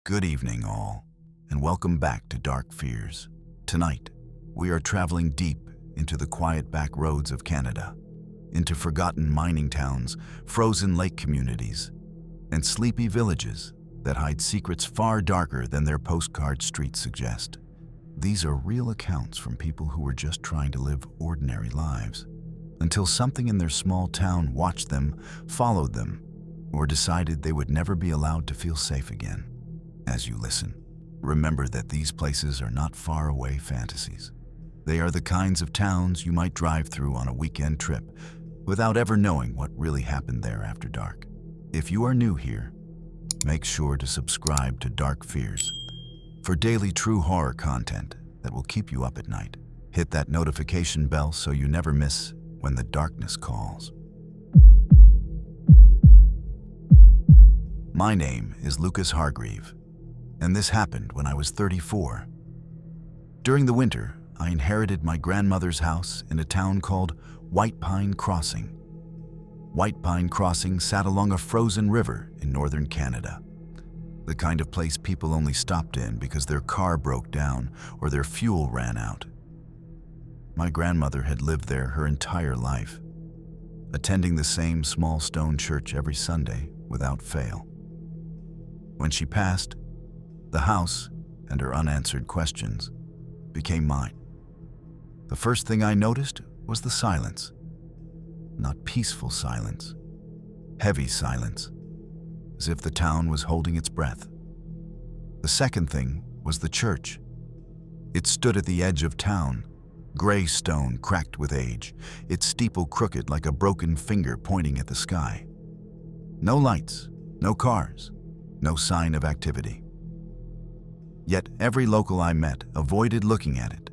Good evening, all, and welcome back to Dark Fears. Tonight, we are traveling deep into the quiet back roads of Canada, into forgotten mining towns, frozen lake communities, and sleepy villages that hide secrets far darker than their postcard streets suggest. These are real accounts from people who were just trying to live ordinary lives, until something in their small town watched them, followed them, or decided they would never be allowed to feel safe again. As you listen, remember that these places are not far away fantasies. They are the kinds of towns you might drive through on a weekend trip without ever knowing what really happened there after dark. If you are new here, make sure to subscribe to Dark Fears for daily true horror content that will keep you up at night. Hit that notification bell so you never miss when the darkness calls. My name is Lucas Hargreave, and this happened when I was 34. During the winter, I inherited my grandmother's house in a town called White Pine Crossing. White Pine Crossing sat along a frozen river in northern Canada, the kind of place people only stopped in because their car broke down or their fuel ran out. My grandmother had lived there her entire life, attending the same small stone church every Sunday without fail. When she passed, the house and her unanswered questions became mine. The first thing I noticed was the silence. Not peaceful silence, heavy silence, as if the town was holding its breath. The second thing was the church. It stood at the edge of town, gray stone cracked with age, its steeple crooked like a broken finger pointing at the sky. No lights, no cars, no sign of activity. Yet every local I met avoided looking at it,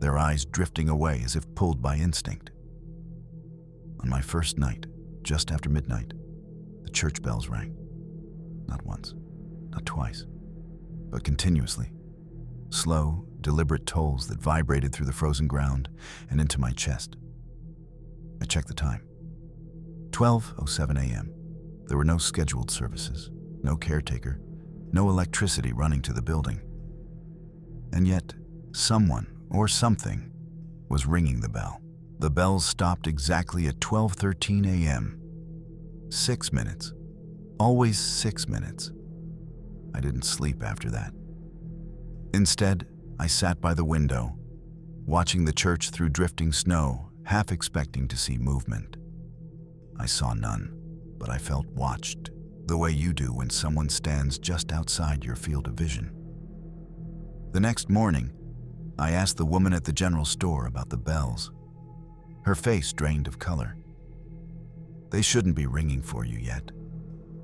their eyes drifting away as if pulled by instinct. On my first night, just after midnight, the church bells rang. Not once, not twice, but continuously. Slow, deliberate tolls that vibrated through the frozen ground and into my chest. I checked the time. 12:07 a.m. There were no scheduled services, no caretaker, no electricity running to the building. And yet, someone or something was ringing the bell. The bells stopped exactly at 12:13 a.m. 6 minutes. Always 6 minutes. I didn't sleep after that. Instead, I sat by the window, watching the church through drifting snow, half expecting to see movement. I saw none, but I felt watched, the way you do when someone stands just outside your field of vision. The next morning, I asked the woman at the general store about the bells. Her face drained of color. "They shouldn't be ringing for you yet,"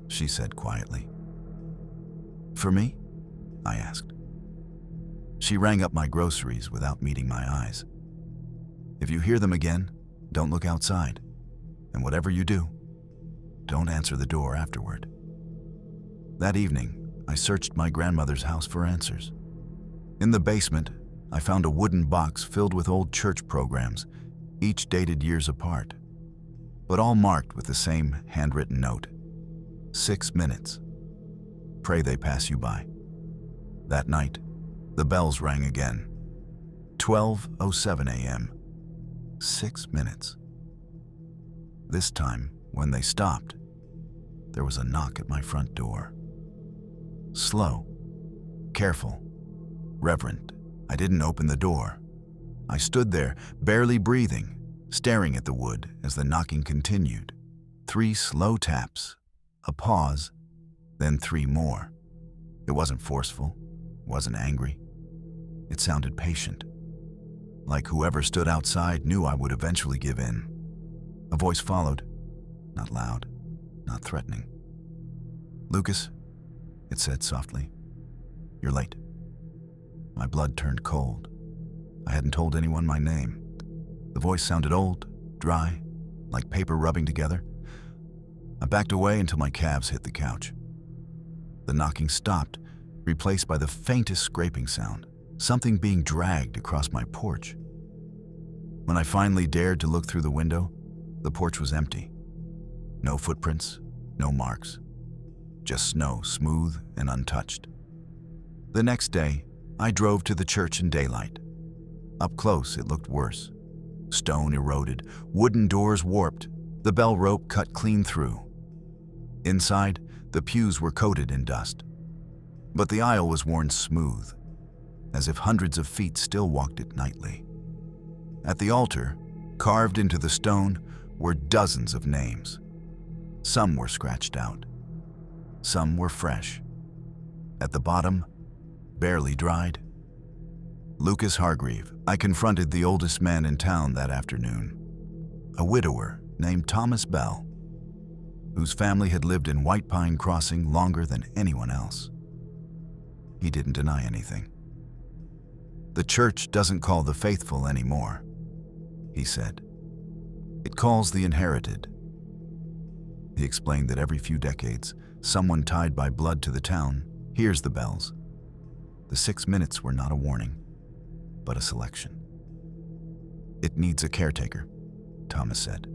she said quietly. "For me?" I asked. She rang up my groceries without meeting my eyes. "If you hear them again, don't look outside. And whatever you do, don't answer the door afterward." That evening, I searched my grandmother's house for answers. In the basement, I found a wooden box filled with old church programs, each dated years apart, but all marked with the same handwritten note: 6 minutes. Pray they pass you by. That night, the bells rang again. 12:07 a.m. 6 minutes. This time, when they stopped, there was a knock at my front door. Slow, careful, reverent. I didn't open the door. I stood there, barely breathing, staring at the wood as the knocking continued. 3 slow taps, a pause, then 3 more. It wasn't forceful, wasn't angry. It sounded patient, like whoever stood outside knew I would eventually give in. A voice followed, not loud, not threatening. "Lucas," it said softly, "you're late." My blood turned cold. I hadn't told anyone my name. The voice sounded old, dry, like paper rubbing together. I backed away until my calves hit the couch. The knocking stopped, replaced by the faintest scraping sound, something being dragged across my porch. When I finally dared to look through the window, the porch was empty. No footprints, no marks, just snow, smooth and untouched. The next day, I drove to the church in daylight. Up close, it looked worse. Stone eroded, wooden doors warped, the bell rope cut clean through. Inside, the pews were coated in dust. But the aisle was worn smooth, as if hundreds of feet still walked it nightly. At the altar, carved into the stone, were dozens of names. Some were scratched out. Some were fresh. At the bottom, barely dried, Lucas Hargreave. I confronted the oldest man in town that afternoon, a widower named Thomas Bell, whose family had lived in White Pine Crossing longer than anyone else. He didn't deny anything. "The church doesn't call the faithful anymore," he said. "It calls the inherited." He explained that every few decades, someone tied by blood to the town hears the bells. The 6 minutes were not a warning, but a selection. "It needs a caretaker," Thomas said.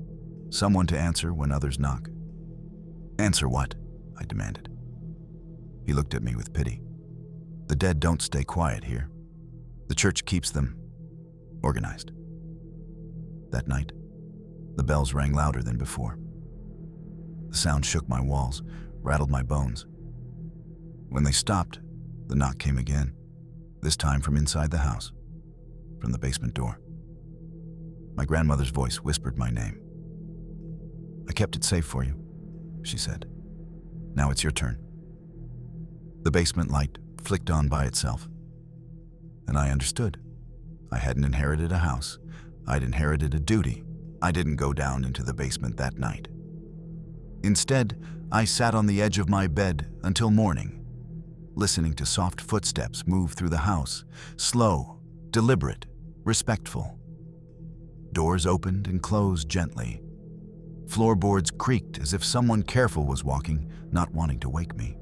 "Someone to answer when others knock." "Answer what?" I demanded. He looked at me with pity. "The dead don't stay quiet here. The church keeps them organized." That night, the bells rang louder than before. The sound shook my walls, rattled my bones. When they stopped, the knock came again, this time from inside the house, from the basement door. My grandmother's voice whispered my name. "I kept it safe for you," she said. "Now it's your turn." The basement light flicked on by itself, and I understood. I hadn't inherited a house. I'd inherited a duty. I didn't go down into the basement that night. Instead, I sat on the edge of my bed until morning, listening to soft footsteps move through the house, slow, deliberate, respectful. Doors opened and closed gently. Floorboards creaked as if someone careful was walking, not wanting to wake me.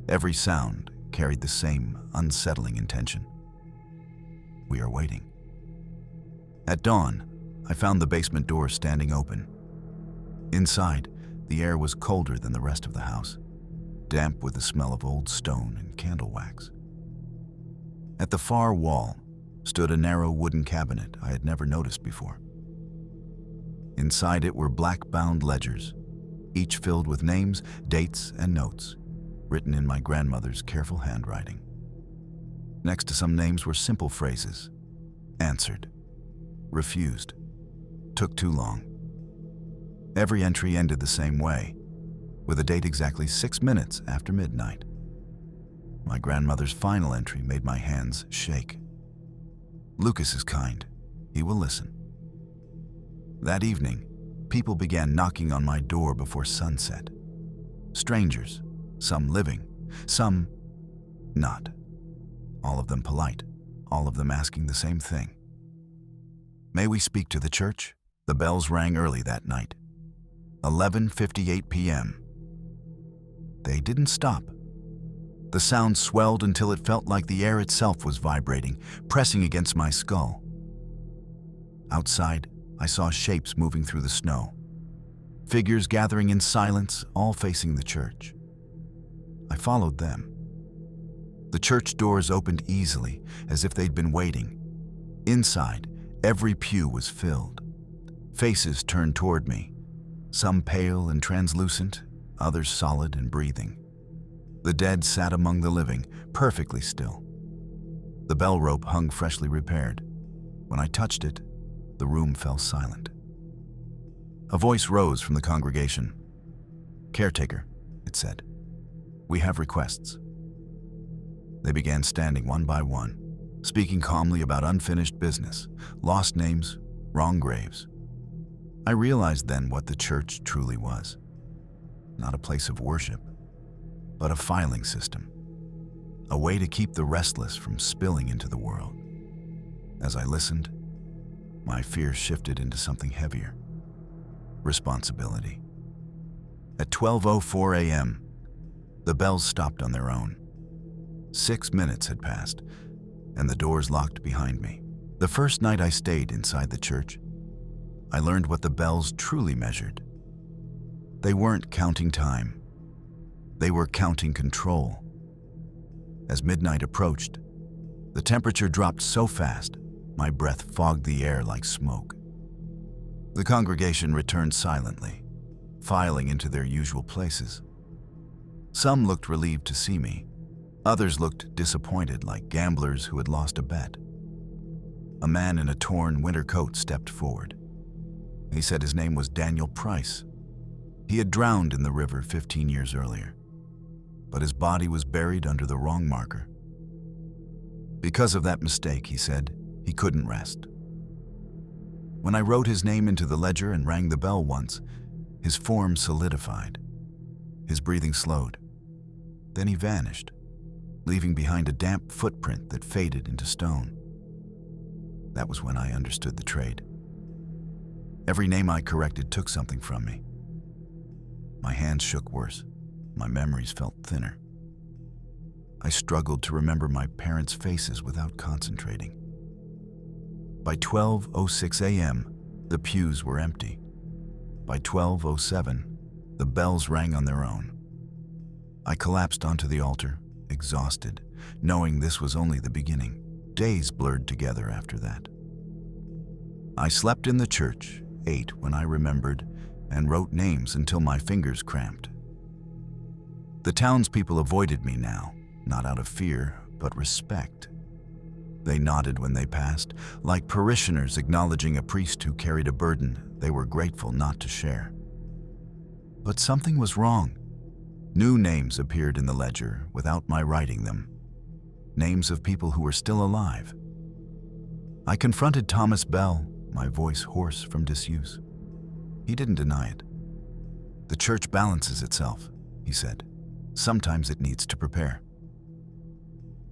Every sound carried the same unsettling intention. We are waiting. At dawn, I found the basement door standing open. Inside, the air was colder than the rest of the house, damp with the smell of old stone and candle wax. At the far wall stood a narrow wooden cabinet I had never noticed before. Inside it were black-bound ledgers, each filled with names, dates, and notes, written in my grandmother's careful handwriting. Next to some names were simple phrases: answered, refused, took too long. Every entry ended the same way, with a date exactly 6 minutes after midnight. My grandmother's final entry made my hands shake. "Lucas is kind. He will listen." That evening, people began knocking on my door before sunset. Strangers, some living, some not. All of them polite, all of them asking the same thing. "May we speak to the church?" The bells rang early that night. 11:58 p.m. They didn't stop. The sound swelled until it felt like the air itself was vibrating, pressing against my skull. Outside, I saw shapes moving through the snow. Figures gathering in silence, all facing the church. I followed them. The church doors opened easily, as if they'd been waiting. Inside, every pew was filled. Faces turned toward me, some pale and translucent, others solid and breathing. The dead sat among the living, perfectly still. The bell rope hung freshly repaired. When I touched it, the room fell silent. A voice rose from the congregation. "Caretaker," it said, "we have requests." They began standing one by one, speaking calmly about unfinished business, lost names, wrong graves. I realized then what the church truly was. Not a place of worship, but a filing system. A way to keep the restless from spilling into the world. As I listened, my fear shifted into something heavier. Responsibility. At 12:04 a.m., the bells stopped on their own. 6 minutes had passed, and the doors locked behind me. The first night I stayed inside the church, I learned what the bells truly measured. They weren't counting time. They were counting control. As midnight approached, the temperature dropped so fast, my breath fogged the air like smoke. The congregation returned silently, filing into their usual places. Some looked relieved to see me. Others looked disappointed, like gamblers who had lost a bet. A man in a torn winter coat stepped forward. He said his name was Daniel Price. He had drowned in the river 15 years earlier, but his body was buried under the wrong marker. Because of that mistake, he said, he couldn't rest. When I wrote his name into the ledger and rang the bell once, his form solidified. His breathing slowed. Then he vanished, leaving behind a damp footprint that faded into stone. That was when I understood the trade. Every name I corrected took something from me. My hands shook worse. My memories felt thinner. I struggled to remember my parents' faces without concentrating. By 12:06 a.m., the pews were empty. By 12:07, the bells rang on their own. I collapsed onto the altar, exhausted, knowing this was only the beginning. Days blurred together after that. I slept in the church, ate when I remembered, and wrote names until my fingers cramped. The townspeople avoided me now, not out of fear, but respect. They nodded when they passed, like parishioners acknowledging a priest who carried a burden they were grateful not to share. But something was wrong. New names appeared in the ledger without my writing them. Names of people who were still alive. I confronted Thomas Bell, my voice hoarse from disuse. He didn't deny it. The church balances itself, he said. Sometimes it needs to prepare.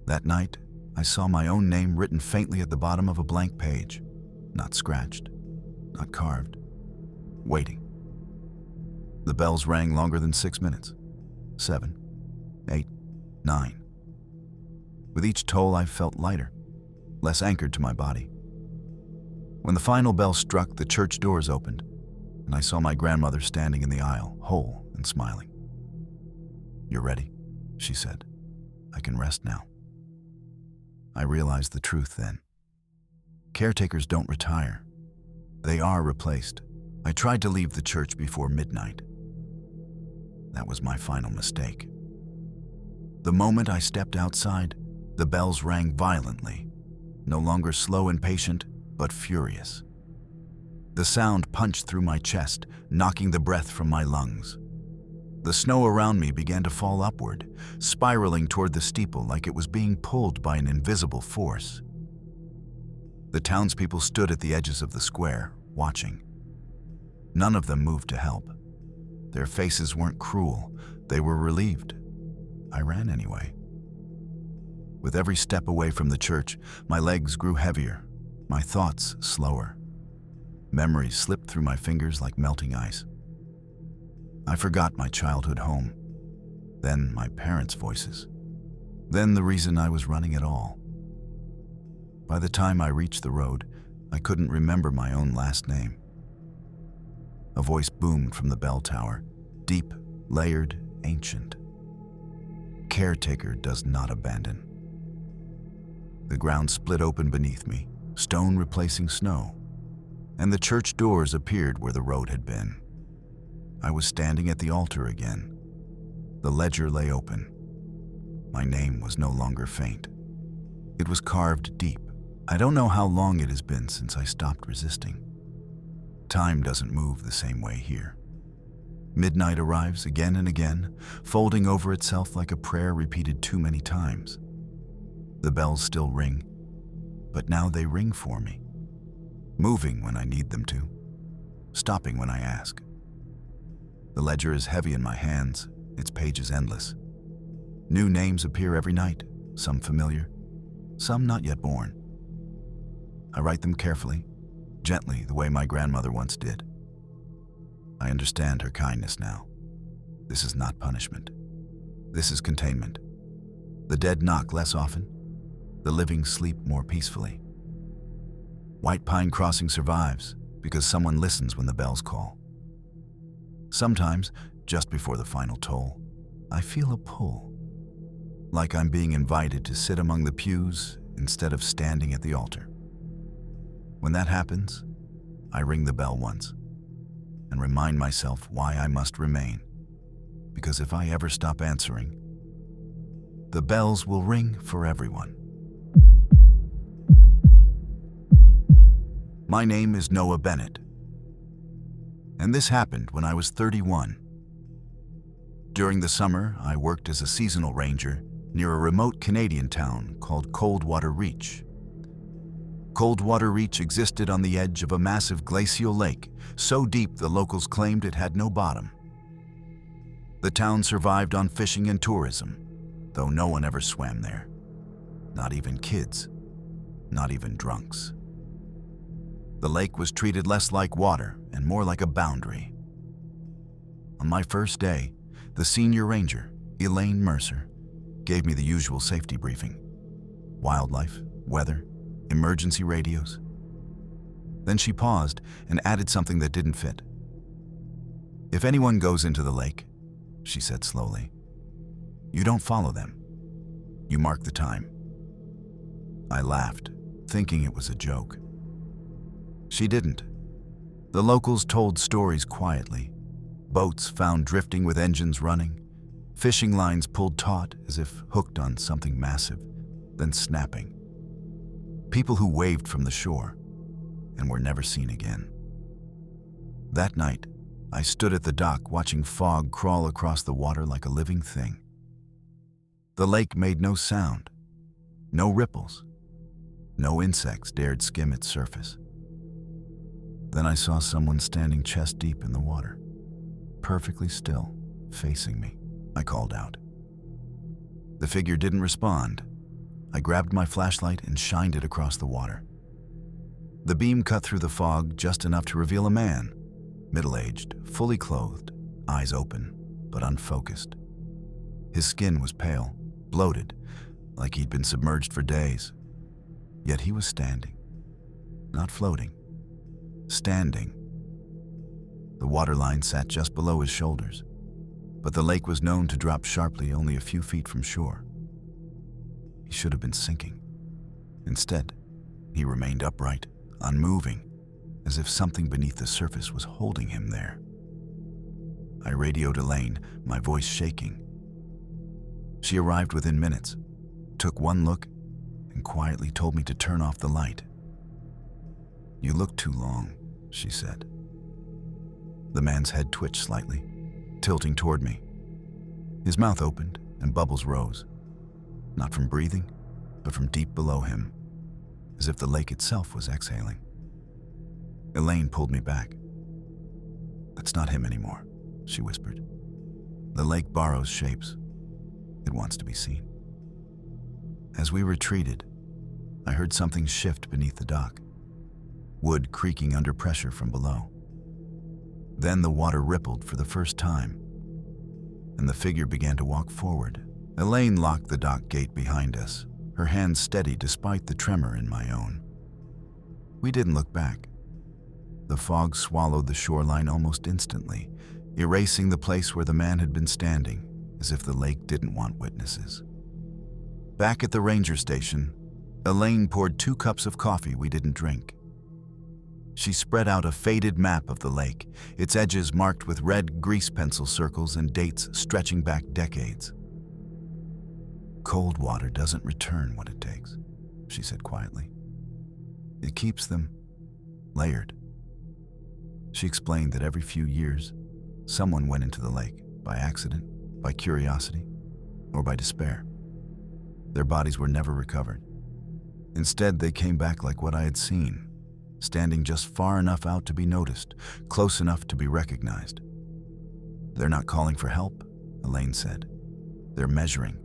That night, I saw my own name written faintly at the bottom of a blank page, not scratched, not carved, waiting. The bells rang longer than 6 minutes. 7, 8, 9. With each toll, I felt lighter, less anchored to my body. When the final bell struck, the church doors opened, and I saw my grandmother standing in the aisle, whole and smiling. "You're ready," she said. "I can rest now." I realized the truth then. Caretakers don't retire. They are replaced. I tried to leave the church before midnight. That was my final mistake. The moment I stepped outside, the bells rang violently, no longer slow and patient, but furious. The sound punched through my chest, knocking the breath from my lungs. The snow around me began to fall upward, spiraling toward the steeple like it was being pulled by an invisible force. The townspeople stood at the edges of the square, watching. None of them moved to help. Their faces weren't cruel, they were relieved. I ran anyway. With every step away from the church, my legs grew heavier, my thoughts slower. Memories slipped through my fingers like melting ice. I forgot my childhood home, then my parents' voices, then the reason I was running at all. By the time I reached the road, I couldn't remember my own last name. A voice boomed from the bell tower, deep, layered, ancient. Caretaker does not abandon. The ground split open beneath me, stone replacing snow, and the church doors appeared where the road had been. I was standing at the altar again. The ledger lay open. My name was no longer faint. It was carved deep. I don't know how long it has been since I stopped resisting. Time doesn't move the same way here. Midnight arrives again and again, folding over itself like a prayer repeated too many times. The bells still ring, but now they ring for me, moving when I need them to, stopping when I ask. The ledger is heavy in my hands, its pages endless. New names appear every night, some familiar, some not yet born. I write them carefully, gently, the way my grandmother once did. I understand her kindness now. This is not punishment. This is containment. The dead knock less often. The living sleep more peacefully. White Pine Crossing survives because someone listens when the bells call. Sometimes, just before the final toll, I feel a pull. like I'm being invited to sit among the pews instead of standing at the altar. When that happens, I ring the bell once and remind myself why I must remain, because if I ever stop answering, the bells will ring for everyone. My name is Noah Bennett, and this happened when I was 31. During the summer, I worked as a seasonal ranger near a remote Canadian town called Coldwater Reach. Coldwater Reach existed on the edge of a massive glacial lake, so deep the locals claimed it had no bottom. The town survived on fishing and tourism, though no one ever swam there. Not even kids, not even drunks. The lake was treated less like water and more like a boundary. On my first day, the senior ranger, Elaine Mercer, gave me the usual safety briefing: wildlife, weather, emergency radios. Then she paused and added something that didn't fit. "If anyone goes into the lake," she said slowly, "you don't follow them. You mark the time." I laughed, thinking it was a joke. She didn't. The locals told stories quietly. Boats found drifting with engines running, fishing lines pulled taut as if hooked on something massive, then snapping. People who waved from the shore and were never seen again. That night, I stood at the dock watching fog crawl across the water like a living thing. The lake made no sound, no ripples, no insects dared skim its surface. Then I saw someone standing chest deep in the water, perfectly still, facing me. I called out. The figure didn't respond. I grabbed my flashlight and shined it across the water. The beam cut through the fog just enough to reveal a man, middle-aged, fully clothed, eyes open, but unfocused. His skin was pale, bloated, like he'd been submerged for days. Yet he was standing, not floating, standing. The waterline sat just below his shoulders, but the lake was known to drop sharply only a few feet from shore. He should have been sinking. Instead, he remained upright, unmoving, as if something beneath the surface was holding him there. I radioed Elaine, my voice shaking. She arrived within minutes, took one look, and quietly told me to turn off the light. "You look too long," she said. The man's head twitched slightly, tilting toward me. His mouth opened and bubbles rose, not from breathing, but from deep below him, as if the lake itself was exhaling. Elaine pulled me back. "That's not him anymore," she whispered. "The lake borrows shapes. It wants to be seen." As we retreated, I heard something shift beneath the dock, wood creaking under pressure from below. Then the water rippled for the first time, and the figure began to walk forward. Elaine locked the dock gate behind us, her hand steady despite the tremor in my own. We didn't look back. The fog swallowed the shoreline almost instantly, erasing the place where the man had been standing, as if the lake didn't want witnesses. Back at the ranger station, Elaine poured 2 cups of coffee we didn't drink. She spread out a faded map of the lake, its edges marked with red grease pencil circles and dates stretching back decades. "Cold water doesn't return what it takes," she said quietly. "It keeps them layered." She explained that every few years, someone went into the lake by accident, by curiosity, or by despair. Their bodies were never recovered. Instead, they came back like what I had seen, standing just far enough out to be noticed, close enough to be recognized. "They're not calling for help," Elaine said. "They're measuring."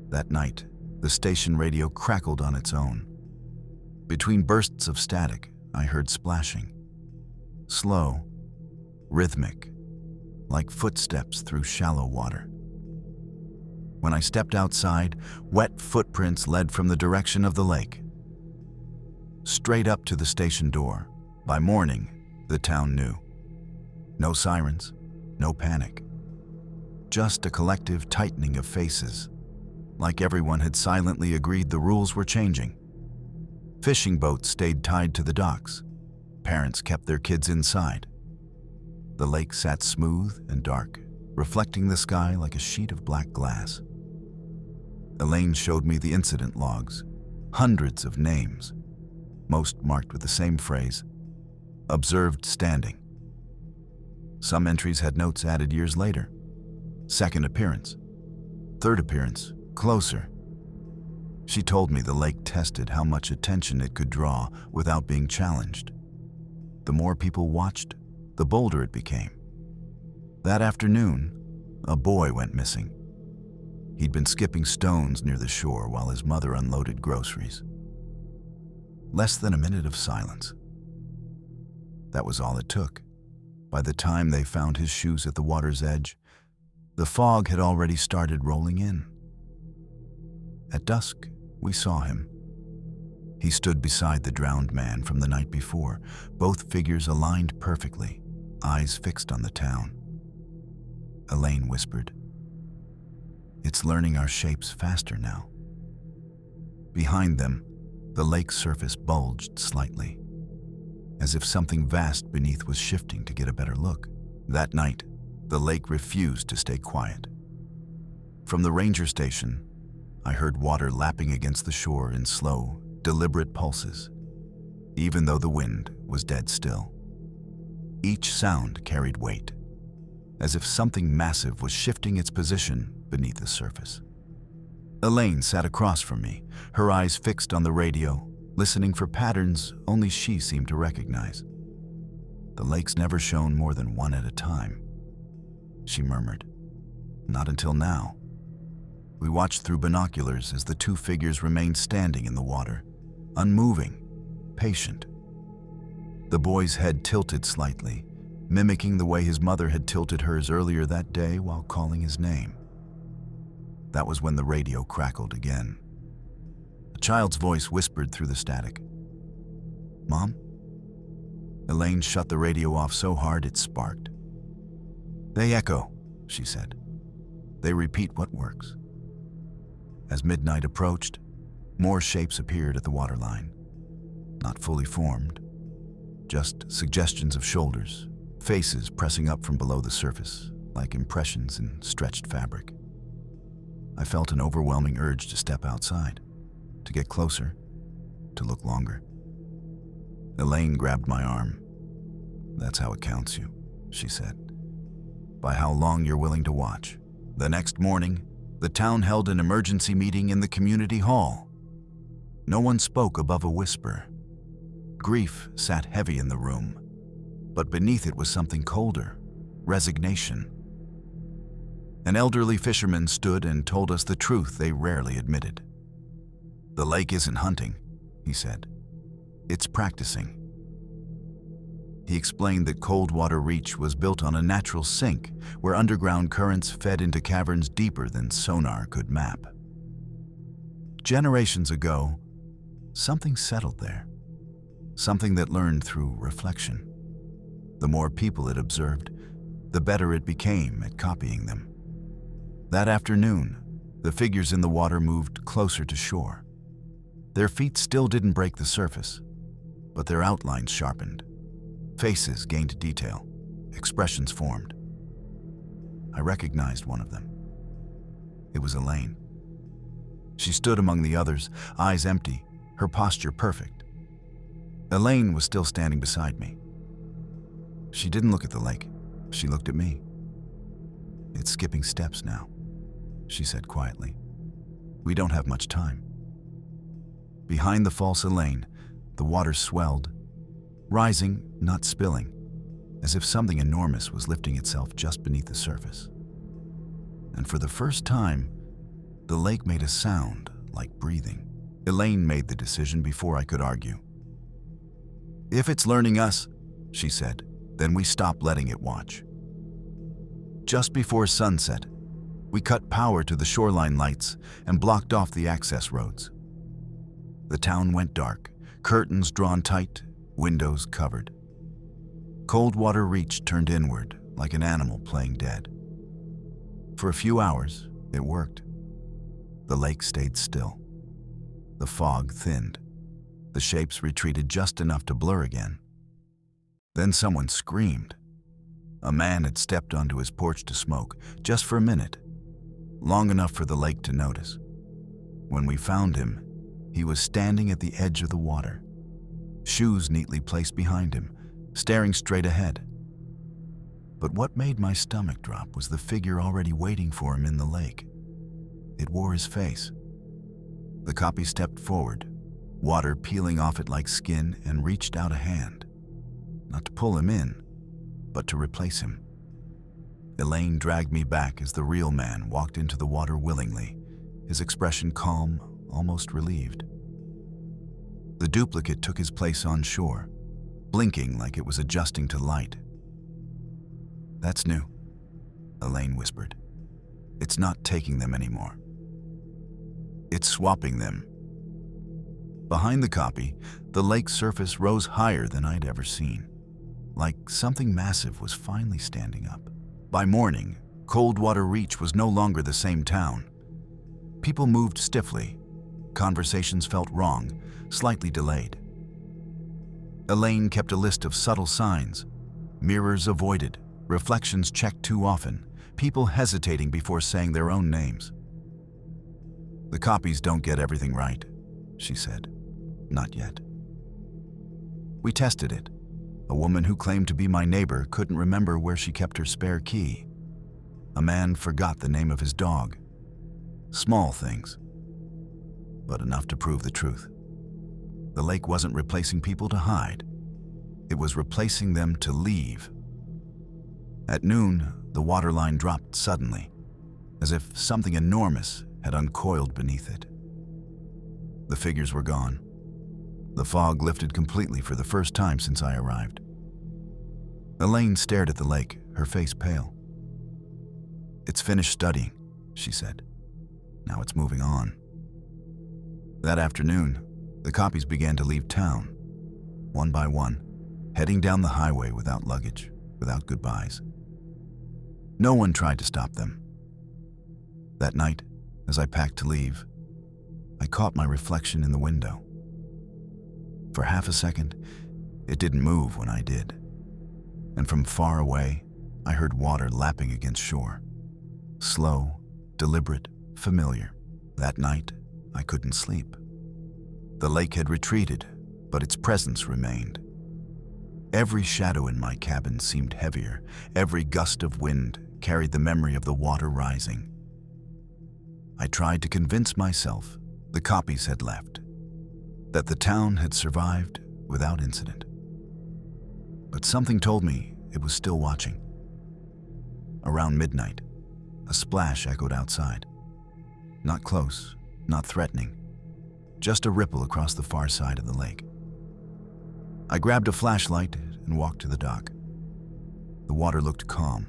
That night, the station radio crackled on its own. Between bursts of static, I heard splashing. Slow, rhythmic, like footsteps through shallow water. When I stepped outside, wet footprints led from the direction of the lake, straight up to the station door. By morning, the town knew. No sirens, no panic. Just a collective tightening of faces. like everyone had silently agreed the rules were changing. Fishing boats stayed tied to the docks. Parents kept their kids inside. The lake sat smooth and dark, reflecting the sky like a sheet of black glass. Elaine showed me the incident logs, hundreds of names, most marked with the same phrase, "Observed standing." Some entries had notes added years later. Second appearance. Third appearance. Closer. She told me the lake tested how much attention it could draw without being challenged. The more people watched, the bolder it became. That afternoon, a boy went missing. He'd been skipping stones near the shore while his mother unloaded groceries. Less than a minute of silence. That was all it took. By the time they found his shoes at the water's edge, the fog had already started rolling in. At dusk, we saw him. He stood beside the drowned man from the night before, both figures aligned perfectly, eyes fixed on the town. Elaine whispered, "It's learning our shapes faster now." Behind them, the lake's surface bulged slightly, as if something vast beneath was shifting to get a better look. That night, the lake refused to stay quiet. From the ranger station, I heard water lapping against the shore in slow, deliberate pulses, even though the wind was dead still. Each sound carried weight, as if something massive was shifting its position beneath the surface. Elaine sat across from me, her eyes fixed on the radio, listening for patterns only she seemed to recognize. "The lake's never shown more than one at a time," she murmured. "Not until now." We watched through binoculars as the two figures remained standing in the water, unmoving, patient. The boy's head tilted slightly, mimicking the way his mother had tilted hers earlier that day while calling his name. That was when the radio crackled again. A child's voice whispered through the static. "Mom?" Elaine shut the radio off so hard it sparked. "They echo," she said. "They repeat what works." As midnight approached, more shapes appeared at the waterline. Not fully formed, just suggestions of shoulders, faces pressing up from below the surface, like impressions in stretched fabric. I felt an overwhelming urge to step outside, to get closer, to look longer. Elaine grabbed my arm. "That's how it counts you," she said. "By how long you're willing to watch." The next morning, the town held an emergency meeting in the community hall. No one spoke above a whisper. Grief sat heavy in the room, but beneath it was something colder, resignation. An elderly fisherman stood and told us the truth they rarely admitted. "The lake isn't hunting," he said. "It's practicing." He explained that Coldwater Reach was built on a natural sink where underground currents fed into caverns deeper than sonar could map. Generations ago, something settled there, something that learned through reflection. The more people it observed, the better it became at copying them. That afternoon, the figures in the water moved closer to shore. Their feet still didn't break the surface, but their outlines sharpened. Faces gained detail, expressions formed. I recognized one of them. It was Elaine. She stood among the others, eyes empty, her posture perfect. Elaine was still standing beside me. She didn't look at the lake. She looked at me. "It's skipping steps now," she said quietly. "We don't have much time." Behind the false Elaine, the water swelled, rising, not spilling, as if something enormous was lifting itself just beneath the surface. And for the first time, the lake made a sound like breathing. Elaine made the decision before I could argue. "If it's learning us," she said, "then we stop letting it watch." Just before sunset, we cut power to the shoreline lights and blocked off the access roads. The town went dark, curtains drawn tight, windows covered. Coldwater Reach turned inward like an animal playing dead. For a few hours, it worked. The lake stayed still. The fog thinned. The shapes retreated just enough to blur again. Then someone screamed. A man had stepped onto his porch to smoke, just for a minute, long enough for the lake to notice. When we found him, he was standing at the edge of the water, shoes neatly placed behind him, staring straight ahead. But what made my stomach drop was the figure already waiting for him in the lake. It wore his face. The copy stepped forward, water peeling off it like skin, and reached out a hand, not to pull him in, but to replace him. Elaine dragged me back as the real man walked into the water willingly, his expression calm, almost relieved. The duplicate took his place on shore, blinking like it was adjusting to light. "That's new," Elaine whispered. "It's not taking them anymore. It's swapping them." Behind the copy, the lake's surface rose higher than I'd ever seen, like something massive was finally standing up. By morning, Coldwater Reach was no longer the same town. People moved stiffly. Conversations felt wrong, slightly delayed. Elaine kept a list of subtle signs: mirrors avoided, reflections checked too often, people hesitating before saying their own names. "The copies don't get everything right," she said. "Not yet." We tested it. A woman who claimed to be my neighbor couldn't remember where she kept her spare key. A man forgot the name of his dog. Small things, but enough to prove the truth. The lake wasn't replacing people to hide. It was replacing them to leave. At noon, the waterline dropped suddenly, as if something enormous had uncoiled beneath it. The figures were gone. The fog lifted completely for the first time since I arrived. Elaine stared at the lake, her face pale. "It's finished studying," she said. "Now it's moving on." That afternoon, the copies began to leave town, one by one, heading down the highway without luggage, without goodbyes. No one tried to stop them. That night, as I packed to leave, I caught my reflection in the window. For half a second, it didn't move when I did. And from far away, I heard water lapping against shore. Slow, deliberate, familiar. That night, I couldn't sleep. The lake had retreated, but its presence remained. Every shadow in my cabin seemed heavier. Every gust of wind carried the memory of the water rising. I tried to convince myself the copies had left, that the town had survived without incident. But something told me it was still watching. Around midnight, a splash echoed outside. Not close, not threatening, just a ripple across the far side of the lake. I grabbed a flashlight and walked to the dock. The water looked calm,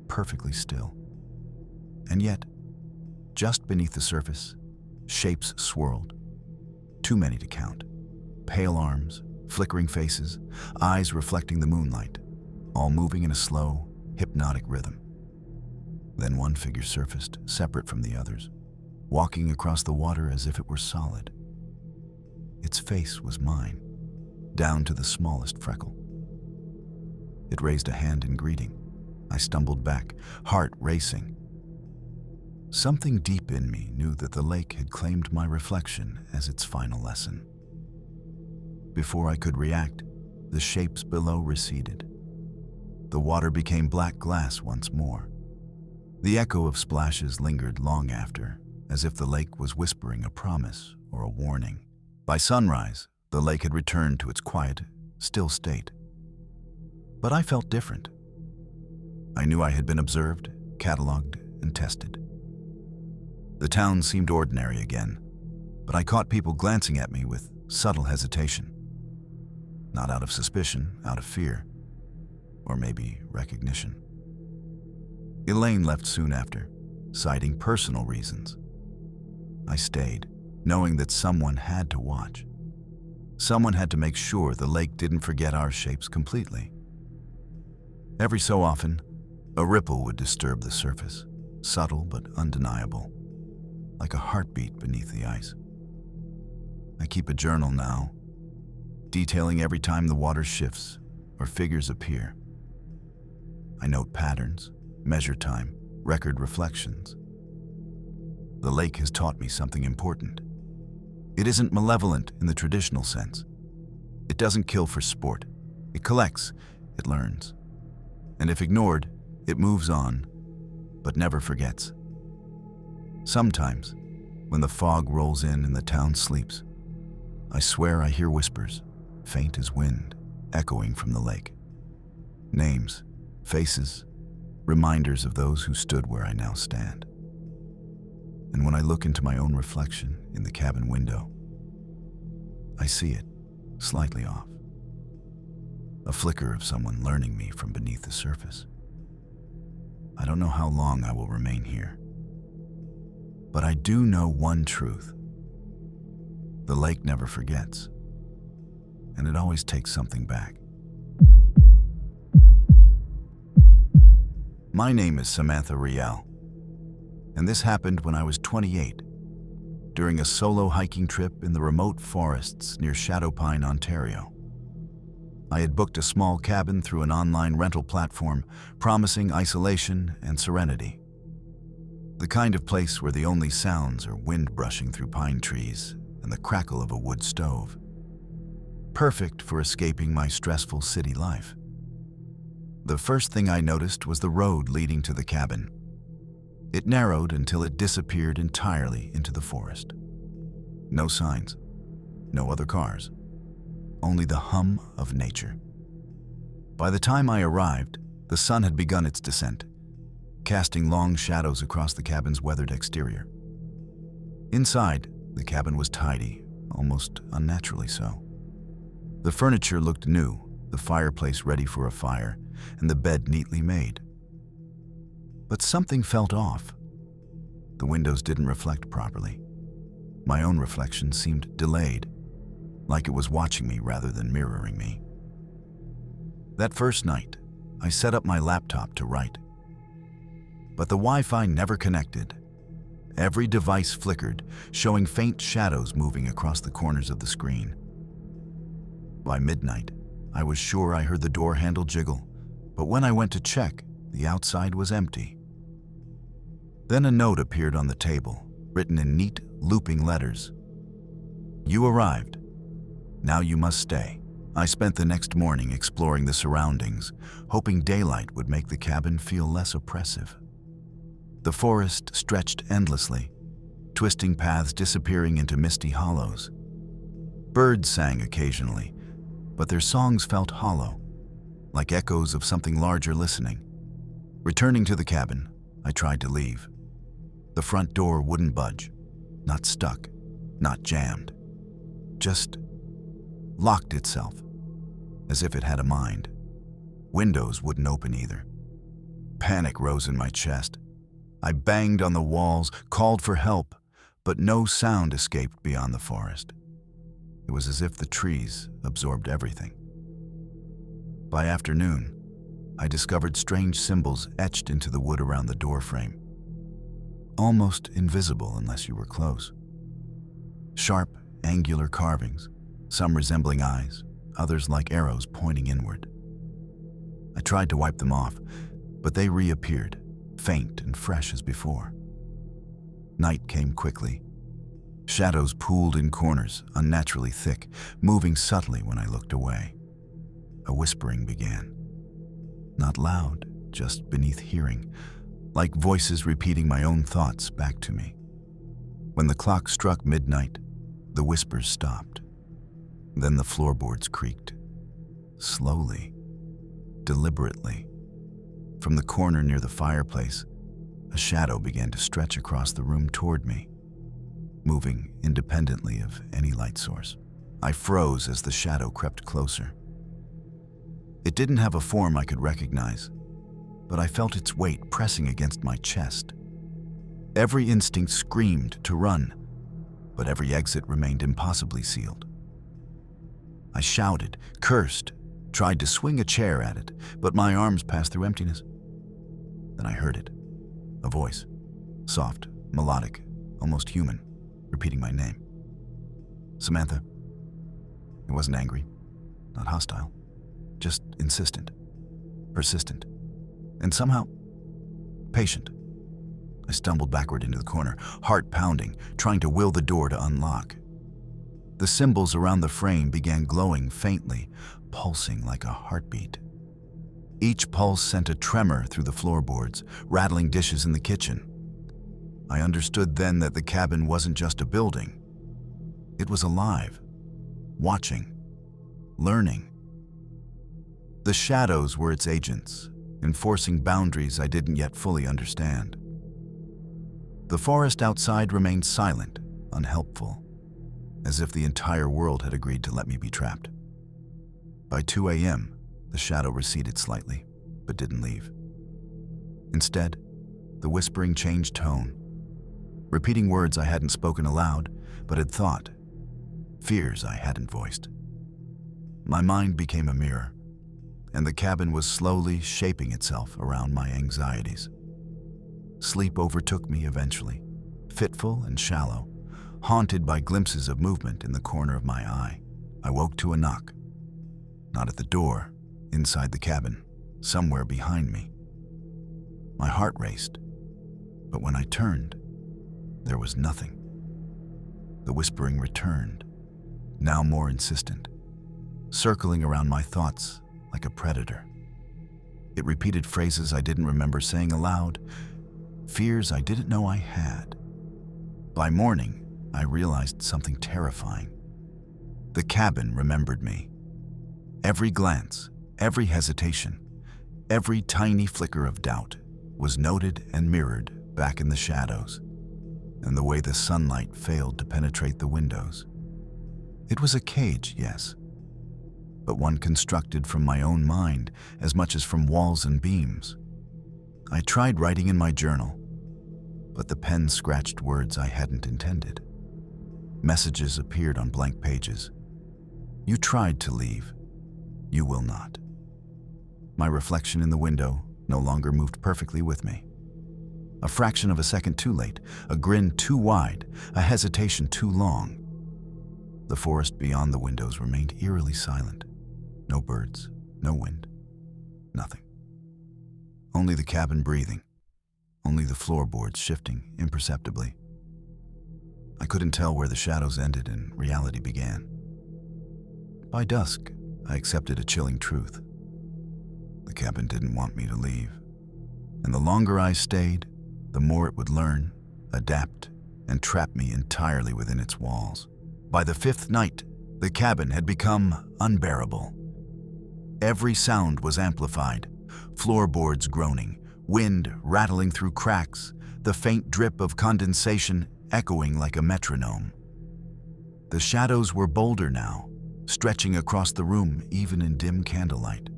perfectly still. And yet, just beneath the surface, shapes swirled. Too many to count. Pale arms, flickering faces, eyes reflecting the moonlight, all moving in a slow, hypnotic rhythm. Then one figure surfaced, separate from the others, walking across the water as if it were solid. Its face was mine, down to the smallest freckle. It raised a hand in greeting. I stumbled back, heart racing. Something deep in me knew that the lake had claimed my reflection as its final lesson. Before I could react, the shapes below receded. The water became black glass once more. The echo of splashes lingered long after, as if the lake was whispering a promise or a warning. By sunrise, the lake had returned to its quiet, still state. But I felt different. I knew I had been observed, cataloged, and tested. The town seemed ordinary again, but I caught people glancing at me with subtle hesitation. Not out of suspicion, out of fear, or maybe recognition. Elaine left soon after, citing personal reasons. I stayed, knowing that someone had to watch. Someone had to make sure the lake didn't forget our shapes completely. Every so often, a ripple would disturb the surface, subtle but undeniable. like a heartbeat beneath the ice. I keep a journal now, detailing every time the water shifts or figures appear. I note patterns, measure time, record reflections. The lake has taught me something important. It isn't malevolent in the traditional sense. It doesn't kill for sport. It collects, it learns. And if ignored, it moves on, but never forgets. Sometimes, when the fog rolls in and the town sleeps, I swear I hear whispers, faint as wind, echoing from the lake. Names, faces, reminders of those who stood where I now stand. And when I look into my own reflection in the cabin window, I see it, slightly off. A flicker of someone learning me from beneath the surface. I don't know how long I will remain here. But I do know one truth. The lake never forgets, and it always takes something back. My name is Samantha Riel, and this happened when I was 28, during a solo hiking trip in the remote forests near Shadowpine, Ontario. I had booked a small cabin through an online rental platform, promising isolation and serenity. The kind of place where the only sounds are wind brushing through pine trees and the crackle of a wood stove. Perfect for escaping my stressful city life. The first thing I noticed was the road leading to the cabin. It narrowed until it disappeared entirely into the forest. No signs, no other cars, only the hum of nature. By the time I arrived, the sun had begun its descent, casting long shadows across the cabin's weathered exterior. Inside, the cabin was tidy, almost unnaturally so. The furniture looked new, the fireplace ready for a fire, and the bed neatly made. But something felt off. The windows didn't reflect properly. My own reflection seemed delayed, like it was watching me rather than mirroring me. That first night, I set up my laptop to write. But the Wi-Fi never connected. Every device flickered, showing faint shadows moving across the corners of the screen. By midnight, I was sure I heard the door handle jiggle, but when I went to check, the outside was empty. Then a note appeared on the table, written in neat, looping letters. "You arrived. Now you must stay." I spent the next morning exploring the surroundings, hoping daylight would make the cabin feel less oppressive. The forest stretched endlessly, twisting paths disappearing into misty hollows. Birds sang occasionally, but their songs felt hollow, like echoes of something larger listening. Returning to the cabin, I tried to leave. The front door wouldn't budge, not stuck, not jammed, just locked itself, as if it had a mind. Windows wouldn't open either. Panic rose in my chest. I banged on the walls, called for help, but no sound escaped beyond the forest. It was as if the trees absorbed everything. By afternoon, I discovered strange symbols etched into the wood around the doorframe, almost invisible unless you were close. Sharp, angular carvings, some resembling eyes, others like arrows pointing inward. I tried to wipe them off, but they reappeared, faint and fresh as before. Night came quickly. Shadows pooled in corners, unnaturally thick, moving subtly when I looked away. A whispering began. Not loud, just beneath hearing, like voices repeating my own thoughts back to me. When the clock struck midnight, the whispers stopped. Then the floorboards creaked. Slowly, deliberately. From the corner near the fireplace, a shadow began to stretch across the room toward me, moving independently of any light source. I froze as the shadow crept closer. It didn't have a form I could recognize, but I felt its weight pressing against my chest. Every instinct screamed to run, but every exit remained impossibly sealed. I shouted, cursed, tried to swing a chair at it, but my arms passed through emptiness. Then I heard it, a voice, soft, melodic, almost human, repeating my name. Samantha. It wasn't angry, not hostile, just insistent, persistent, and somehow patient. I stumbled backward into the corner, heart pounding, trying to will the door to unlock. The symbols around the frame began glowing faintly, pulsing like a heartbeat. Each pulse sent a tremor through the floorboards, rattling dishes in the kitchen. I understood then that the cabin wasn't just a building. It was alive, watching, learning. The shadows were its agents, enforcing boundaries I didn't yet fully understand. The forest outside remained silent, unhelpful, as if the entire world had agreed to let me be trapped. By 2 a.m., the shadow receded slightly, but didn't leave. Instead, the whispering changed tone, repeating words I hadn't spoken aloud, but had thought, fears I hadn't voiced. My mind became a mirror, and the cabin was slowly shaping itself around my anxieties. Sleep overtook me eventually, fitful and shallow, haunted by glimpses of movement in the corner of my eye. I woke to a knock. Not at the door, inside the cabin, somewhere behind me. My heart raced, but when I turned, there was nothing. The whispering returned, now more insistent, circling around my thoughts like a predator. It repeated phrases I didn't remember saying aloud, fears I didn't know I had. By morning, I realized something terrifying. The cabin remembered me. Every glance, every hesitation, every tiny flicker of doubt was noted and mirrored back in the shadows, and the way the sunlight failed to penetrate the windows. It was a cage, yes, but one constructed from my own mind as much as from walls and beams. I tried writing in my journal, but the pen scratched words I hadn't intended. Messages appeared on blank pages. You tried to leave. You will not. My reflection in the window no longer moved perfectly with me. A fraction of a second too late, a grin too wide, a hesitation too long. The forest beyond the windows remained eerily silent. No birds, no wind, nothing. Only the cabin breathing, only the floorboards shifting imperceptibly. I couldn't tell where the shadows ended and reality began. By dusk, I accepted a chilling truth. The cabin didn't want me to leave, and the longer I stayed, the more it would learn, adapt, and trap me entirely within its walls. By the fifth night, the cabin had become unbearable. Every sound was amplified, floorboards groaning, wind rattling through cracks, the faint drip of condensation echoing like a metronome. The shadows were bolder now, stretching across the room even in dim candlelight.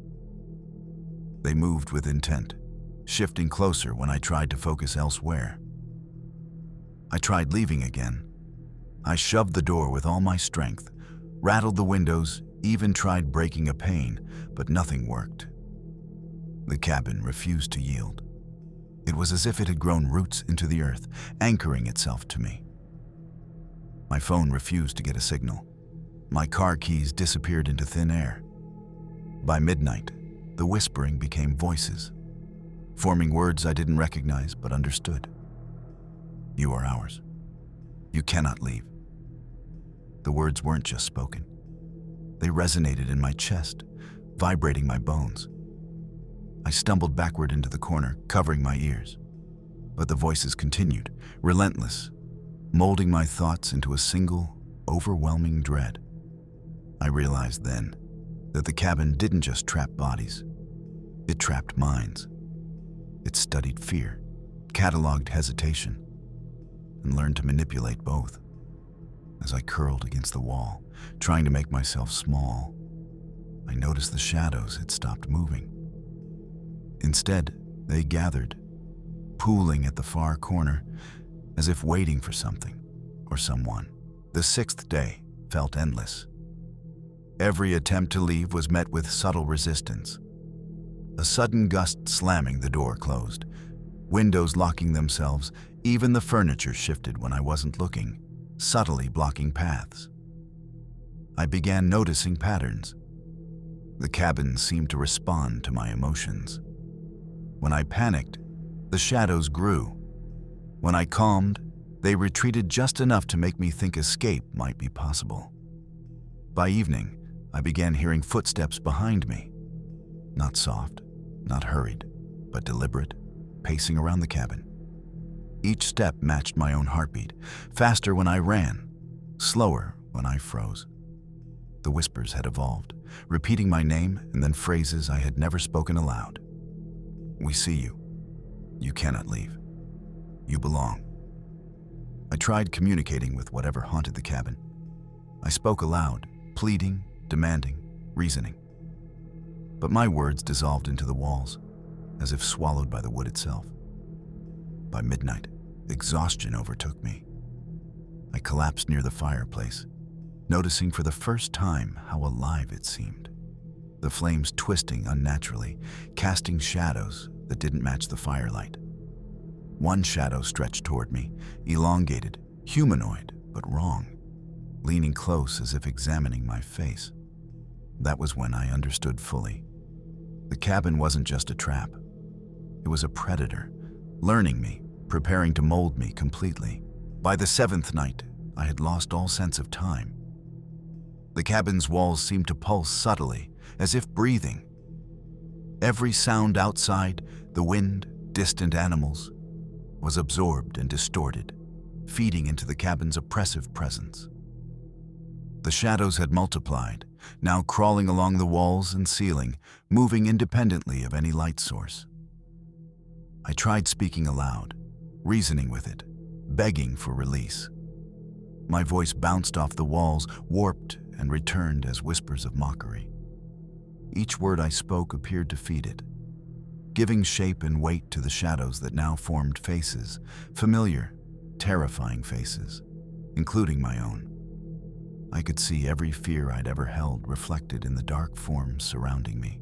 They moved with intent, shifting closer when I tried to focus elsewhere. I tried leaving again. I shoved the door with all my strength, rattled the windows, even tried breaking a pane, but nothing worked. The cabin refused to yield. It was as if it had grown roots into the earth, anchoring itself to me. My phone refused to get a signal. My car keys disappeared into thin air. By midnight, the whispering became voices, forming words I didn't recognize but understood. You are ours. You cannot leave. The words weren't just spoken. They resonated in my chest, vibrating my bones. I stumbled backward into the corner, covering my ears. But the voices continued, relentless, molding my thoughts into a single, overwhelming dread. I realized then that the cabin didn't just trap bodies. It trapped minds. It studied fear, cataloged hesitation, and learned to manipulate both. As I curled against the wall, trying to make myself small, I noticed the shadows had stopped moving. Instead, they gathered, pooling at the far corner, as if waiting for something or someone. The sixth day felt endless. Every attempt to leave was met with subtle resistance. A sudden gust slamming the door closed, windows locking themselves, Even the furniture shifted when I wasn't looking, subtly blocking paths. I began noticing patterns. The cabin seemed to respond to my emotions. When I panicked, the shadows grew. When I calmed, they retreated just enough to make me think escape might be possible. By evening, I began hearing footsteps behind me. Not soft, not hurried, but deliberate, pacing around the cabin. Each step matched my own heartbeat, faster when I ran, slower when I froze. The whispers had evolved, repeating my name and then phrases I had never spoken aloud. "We see you. You cannot leave. You belong." I tried communicating with whatever haunted the cabin. I spoke aloud, pleading, demanding, reasoning. But my words dissolved into the walls, as if swallowed by the wood itself. By midnight, exhaustion overtook me. I collapsed near the fireplace, noticing for the first time how alive it seemed. The flames twisting unnaturally, casting shadows that didn't match the firelight. One shadow stretched toward me, elongated, humanoid, but wrong, leaning close as if examining my face. That was when I understood fully. The cabin wasn't just a trap. It was a predator, learning me, preparing to mold me completely. By the seventh night, I had lost all sense of time. The cabin's walls seemed to pulse subtly, as if breathing. Every sound outside, the wind, distant animals, was absorbed and distorted, feeding into the cabin's oppressive presence. The shadows had multiplied, now crawling along the walls and ceiling, moving independently of any light source. I tried speaking aloud, reasoning with it, begging for release. My voice bounced off the walls, warped and returned as whispers of mockery. Each word I spoke appeared to feed it, giving shape and weight to the shadows that now formed faces, familiar, terrifying faces, including my own. I could see every fear I'd ever held reflected in the dark forms surrounding me.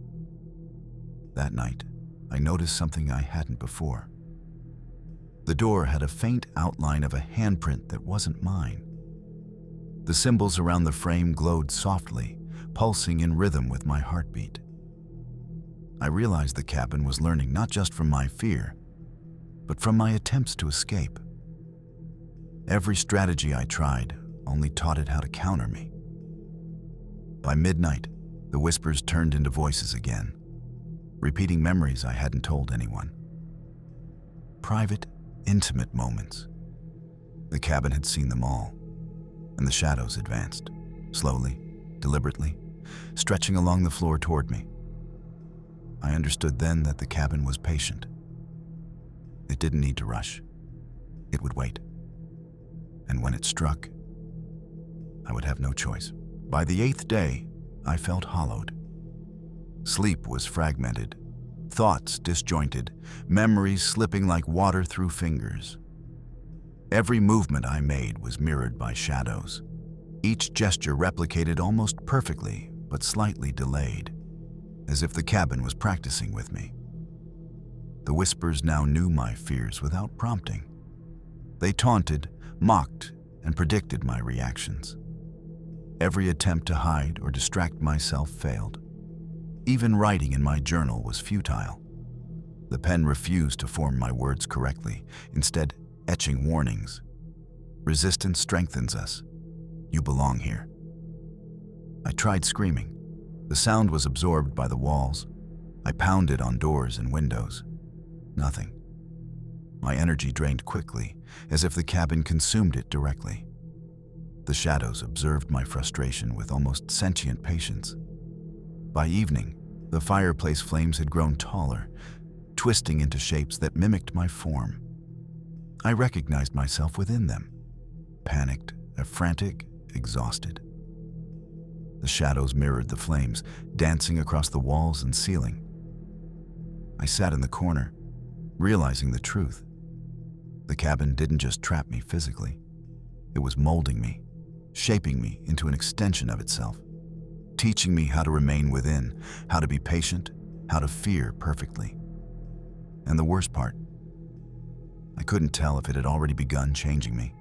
That night, I noticed something I hadn't before. The door had a faint outline of a handprint that wasn't mine. The symbols around the frame glowed softly, pulsing in rhythm with my heartbeat. I realized the cabin was learning not just from my fear, but from my attempts to escape. Every strategy I tried only taught it how to counter me. By midnight, the whispers turned into voices again, repeating memories I hadn't told anyone. Private, intimate moments. The cabin had seen them all, and the shadows advanced, slowly, deliberately, stretching along the floor toward me. I understood then that the cabin was patient. It didn't need to rush. It would wait. And when it struck, I would have no choice. By the 8th day, I felt hollowed. Sleep was fragmented, thoughts disjointed, memories slipping like water through fingers. Every movement I made was mirrored by shadows. Each gesture replicated almost perfectly, but slightly delayed, as if the cabin was practicing with me. The whispers now knew my fears without prompting. They taunted, mocked, and predicted my reactions. Every attempt to hide or distract myself failed. Even writing in my journal was futile. The pen refused to form my words correctly, instead etching warnings. Resistance strengthens us. You belong here. I tried screaming. The sound was absorbed by the walls. I pounded on doors and windows. Nothing. My energy drained quickly, as if the cabin consumed it directly. The shadows observed my frustration with almost sentient patience. By evening, the fireplace flames had grown taller, twisting into shapes that mimicked my form. I recognized myself within them, panicked, frantic, exhausted. The shadows mirrored the flames, dancing across the walls and ceiling. I sat in the corner, realizing the truth. The cabin didn't just trap me physically. It was molding me, shaping me into an extension of itself, teaching me how to remain within, how to be patient, how to fear perfectly. And the worst part, I couldn't tell if it had already begun changing me.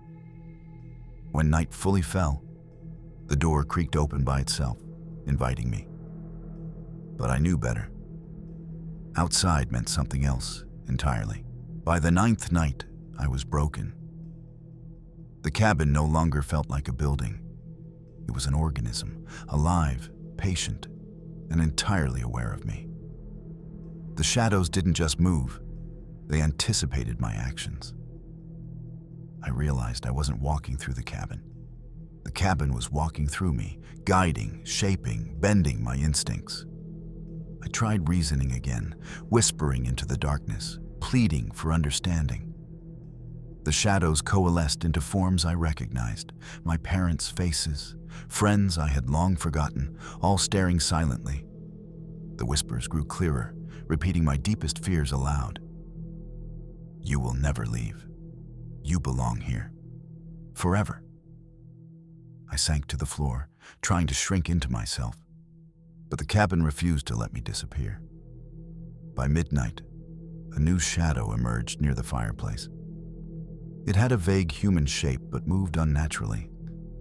When night fully fell, the door creaked open by itself, inviting me. But I knew better. Outside meant something else entirely. By the 9th night, I was broken. The cabin no longer felt like a building. It was an organism, alive, patient, and entirely aware of me. The shadows didn't just move, they anticipated my actions. I realized I wasn't walking through the cabin. The cabin was walking through me, guiding, shaping, bending my instincts. I tried reasoning again, whispering into the darkness, pleading for understanding. The shadows coalesced into forms I recognized, my parents' faces, friends I had long forgotten, all staring silently. The whispers grew clearer, repeating my deepest fears aloud. You will never leave. You belong here. Forever. I sank to the floor, trying to shrink into myself, but the cabin refused to let me disappear. By midnight, a new shadow emerged near the fireplace. It had a vague human shape but moved unnaturally,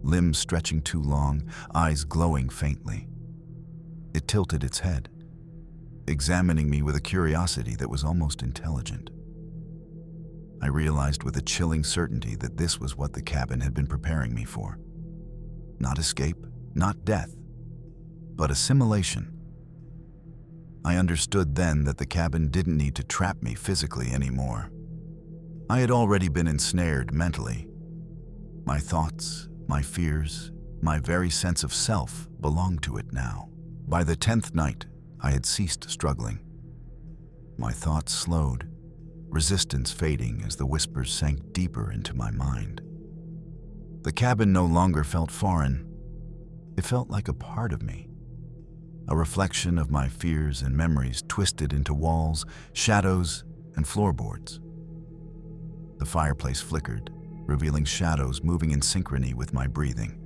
limbs stretching too long, eyes glowing faintly. It tilted its head, examining me with a curiosity that was almost intelligent. I realized with a chilling certainty that this was what the cabin had been preparing me for. Not escape, not death, but assimilation. I understood then that the cabin didn't need to trap me physically anymore. I had already been ensnared mentally. My thoughts, my fears, my very sense of self belonged to it now. By the 10th night, I had ceased struggling. My thoughts slowed, resistance fading as the whispers sank deeper into my mind. The cabin no longer felt foreign. It felt like a part of me, a reflection of my fears and memories twisted into walls, shadows, and floorboards. The fireplace flickered, revealing shadows moving in synchrony with my breathing.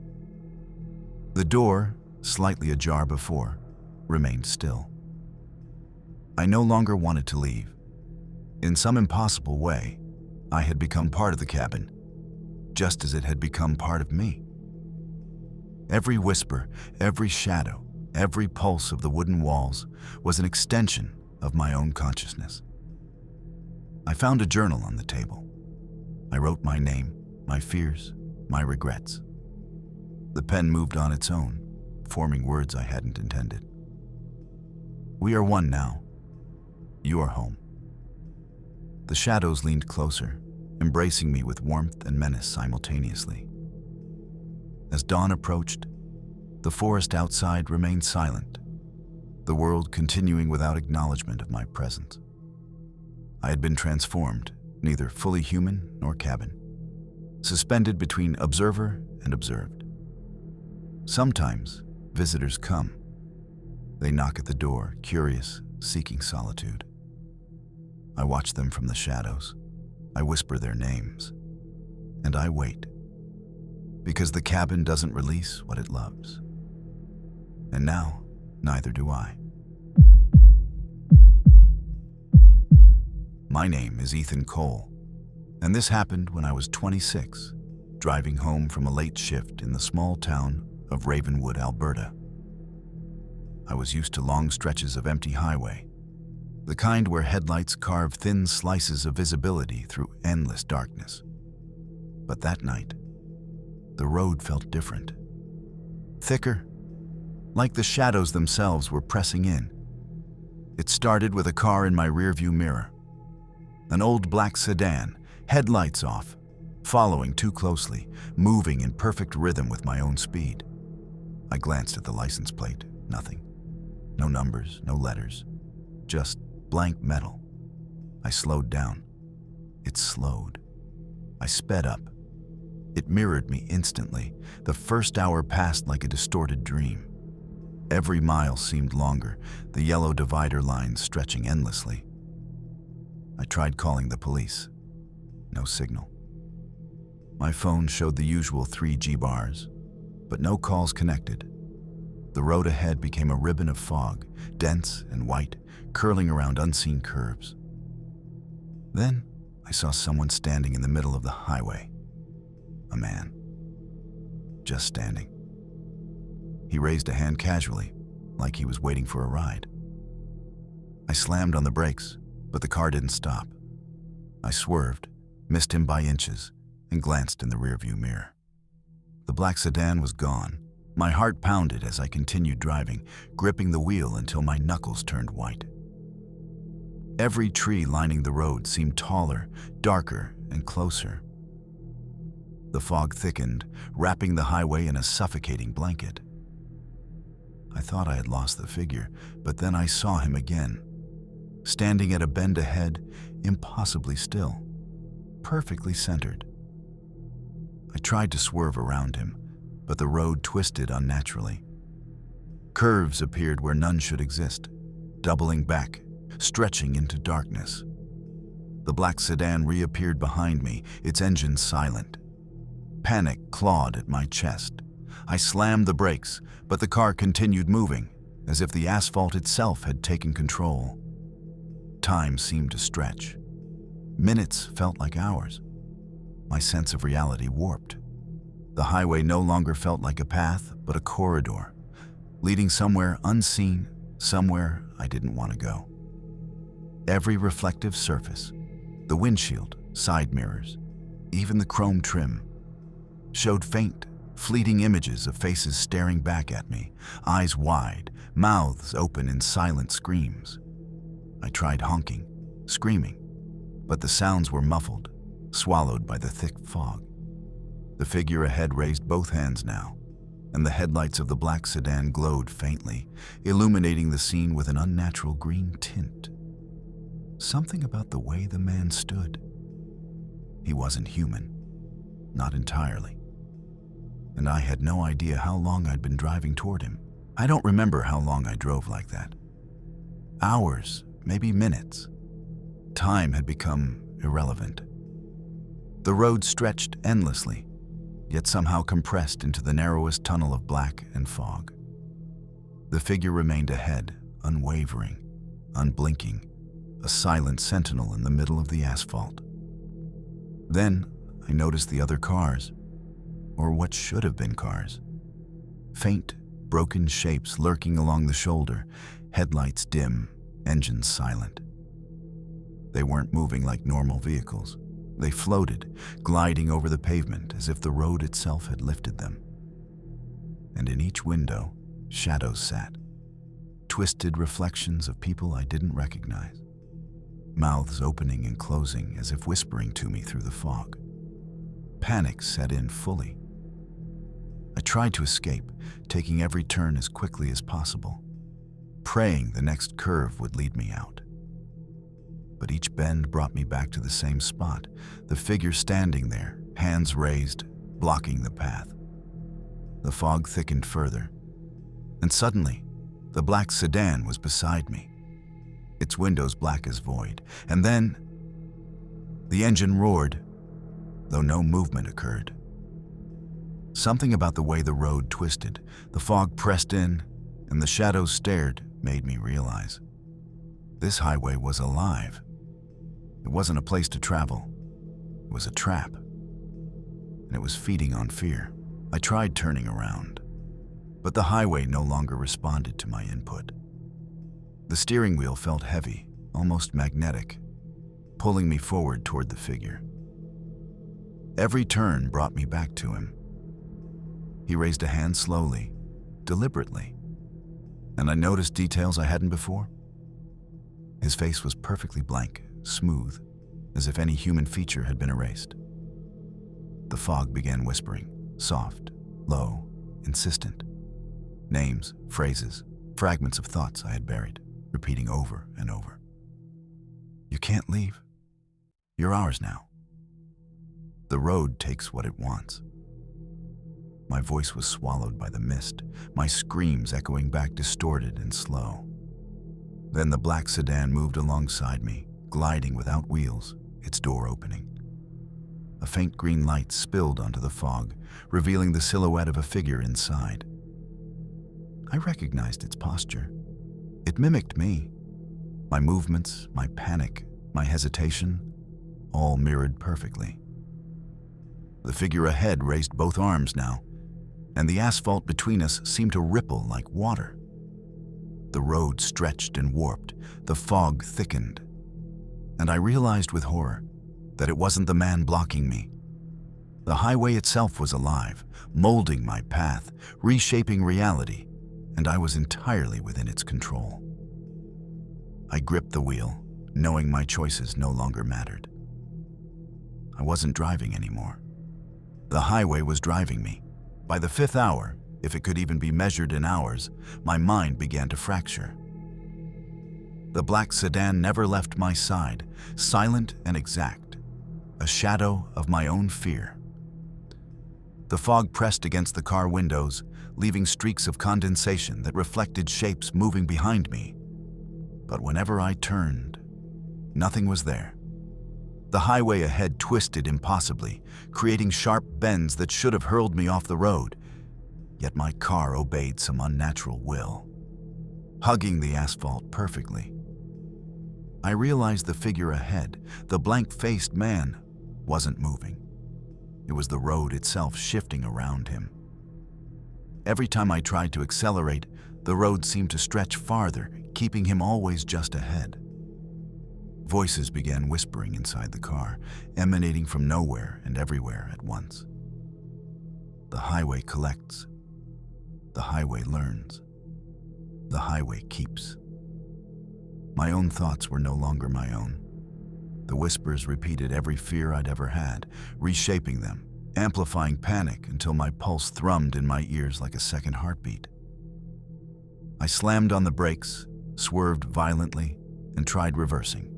The door, slightly ajar before, remained still. I no longer wanted to leave. In some impossible way, I had become part of the cabin, just as it had become part of me. Every whisper, every shadow, every pulse of the wooden walls was an extension of my own consciousness. I found a journal on the table. I wrote my name, my fears, my regrets. The pen moved on its own, forming words I hadn't intended. We are one now. You are home. The shadows leaned closer, embracing me with warmth and menace simultaneously. As dawn approached, the forest outside remained silent, the world continuing without acknowledgement of my presence. I had been transformed, neither fully human nor cabin, suspended between observer and observed. Sometimes visitors come. They knock at the door, curious, seeking solitude. I watch them from the shadows. I whisper their names. And I wait. Because the cabin doesn't release what it loves. And now, neither do I. My name is Ethan Cole, and this happened when I was 26, driving home from a late shift in the small town of Ravenwood, Alberta. I was used to long stretches of empty highway, the kind where headlights carve thin slices of visibility through endless darkness. But that night, the road felt different. Thicker, like the shadows themselves were pressing in. It started with a car in my rearview mirror. An old black sedan, headlights off, following too closely, moving in perfect rhythm with my own speed. I glanced at the license plate, nothing. No numbers, no letters, just blank metal. I slowed down. It slowed. I sped up. It mirrored me instantly. The first hour passed like a distorted dream. Every mile seemed longer, the yellow divider lines stretching endlessly. I tried calling the police. No signal. My phone showed the usual 3G bars, but no calls connected. The road ahead became a ribbon of fog, dense and white, curling around unseen curves. Then I I saw someone standing in the middle of the highway. A man. Just standing. He raised a hand casually, like he was waiting for a ride. I slammed on the brakes, but the car didn't stop. I swerved, missed him by inches, and glanced in the rearview mirror. The black sedan was gone. My heart pounded as I continued driving, gripping the wheel until my knuckles turned white. Every tree lining the road seemed taller, darker, and closer. The fog thickened, wrapping the highway in a suffocating blanket. I thought I had lost the figure, but then I saw him again, standing at a bend ahead, impossibly still, perfectly centered. I tried to swerve around him, but the road twisted unnaturally. Curves appeared where none should exist, doubling back, stretching into darkness. The black sedan reappeared behind me, its engine silent. Panic clawed at my chest. I slammed the brakes, but the car continued moving, as if the asphalt itself had taken control. Time seemed to stretch. Minutes felt like hours. My sense of reality warped. The highway no longer felt like a path, but a corridor, leading somewhere unseen, somewhere I didn't want to go. Every reflective surface, the windshield, side mirrors, even the chrome trim, showed faint, fleeting images of faces staring back at me, eyes wide, mouths open in silent screams. I tried honking, screaming, but the sounds were muffled, swallowed by the thick fog. The figure ahead raised both hands now, and the headlights of the black sedan glowed faintly, illuminating the scene with an unnatural green tint. Something about the way the man stood. He wasn't human, not entirely. And I had no idea how long I'd been driving toward him. I don't remember how long I drove like that. Hours, maybe minutes. Time had become irrelevant. The road stretched endlessly, yet somehow compressed into the narrowest tunnel of black and fog. The figure remained ahead, unwavering, unblinking, a silent sentinel in the middle of the asphalt. Then I noticed the other cars, or what should have been cars. Faint, broken shapes lurking along the shoulder, headlights dim, engines silent. They weren't moving like normal vehicles. They floated, gliding over the pavement as if the road itself had lifted them. And in each window, shadows sat, twisted reflections of people I didn't recognize, mouths opening and closing as if whispering to me through the fog. Panic set in fully. I tried to escape, taking every turn as quickly as possible, praying the next curve would lead me out. But each bend brought me back to the same spot, the figure standing there, hands raised, blocking the path. The fog thickened further, and suddenly, the black sedan was beside me, its windows black as void. And then, the engine roared, though no movement occurred. Something about the way the road twisted, the fog pressed in, and the shadows stared made me realize this highway was alive. It wasn't a place to travel. It was a trap. And it was feeding on fear. I tried turning around, but the highway no longer responded to my input. The steering wheel felt heavy, almost magnetic, pulling me forward toward the figure. Every turn brought me back to him. He raised a hand slowly, deliberately, and I noticed details I hadn't before. His face was perfectly blank, smooth, as if any human feature had been erased. The fog began whispering, soft, low, insistent. Names, phrases, fragments of thoughts I had buried, repeating over and over. You can't leave. You're ours now. The road takes what it wants. My voice was swallowed by the mist, my screams echoing back distorted and slow. Then the black sedan moved alongside me, gliding without wheels, its door opening. A faint green light spilled onto the fog, revealing the silhouette of a figure inside. I recognized its posture. It mimicked me. My movements, my panic, my hesitation, all mirrored perfectly. The figure ahead raised both arms now, and the asphalt between us seemed to ripple like water. The road stretched and warped, the fog thickened, and I realized with horror that it wasn't the man blocking me. The highway itself was alive, molding my path, reshaping reality, and I was entirely within its control. I gripped the wheel, knowing my choices no longer mattered. I wasn't driving anymore. The highway was driving me. By the 5th hour, if it could even be measured in hours, my mind began to fracture. The black sedan never left my side, silent and exact, a shadow of my own fear. The fog pressed against the car windows, leaving streaks of condensation that reflected shapes moving behind me. But whenever I turned, nothing was there. The highway ahead twisted impossibly, creating sharp bends that should have hurled me off the road. Yet my car obeyed some unnatural will, hugging the asphalt perfectly. I realized the figure ahead, the blank-faced man, wasn't moving. It was the road itself shifting around him. Every time I tried to accelerate, the road seemed to stretch farther, keeping him always just ahead. Voices began whispering inside the car, emanating from nowhere and everywhere at once. The highway collects. The highway learns. The highway keeps. My own thoughts were no longer my own. The whispers repeated every fear I'd ever had, reshaping them, amplifying panic until my pulse thrummed in my ears like a second heartbeat. I slammed on the brakes, swerved violently, and tried reversing.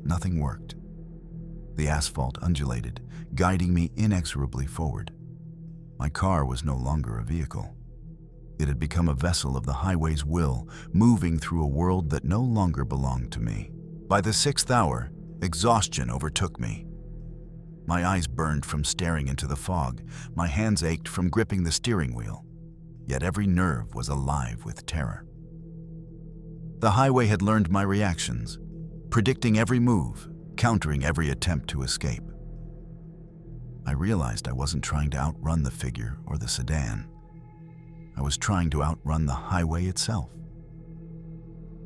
Nothing worked. The asphalt undulated, guiding me inexorably forward. My car was no longer a vehicle. It had become a vessel of the highway's will, moving through a world that no longer belonged to me. By the 6th hour, exhaustion overtook me. My eyes burned from staring into the fog, my hands ached from gripping the steering wheel, yet every nerve was alive with terror. The highway had learned my reactions, predicting every move, countering every attempt to escape. I realized I wasn't trying to outrun the figure or the sedan. I was trying to outrun the highway itself.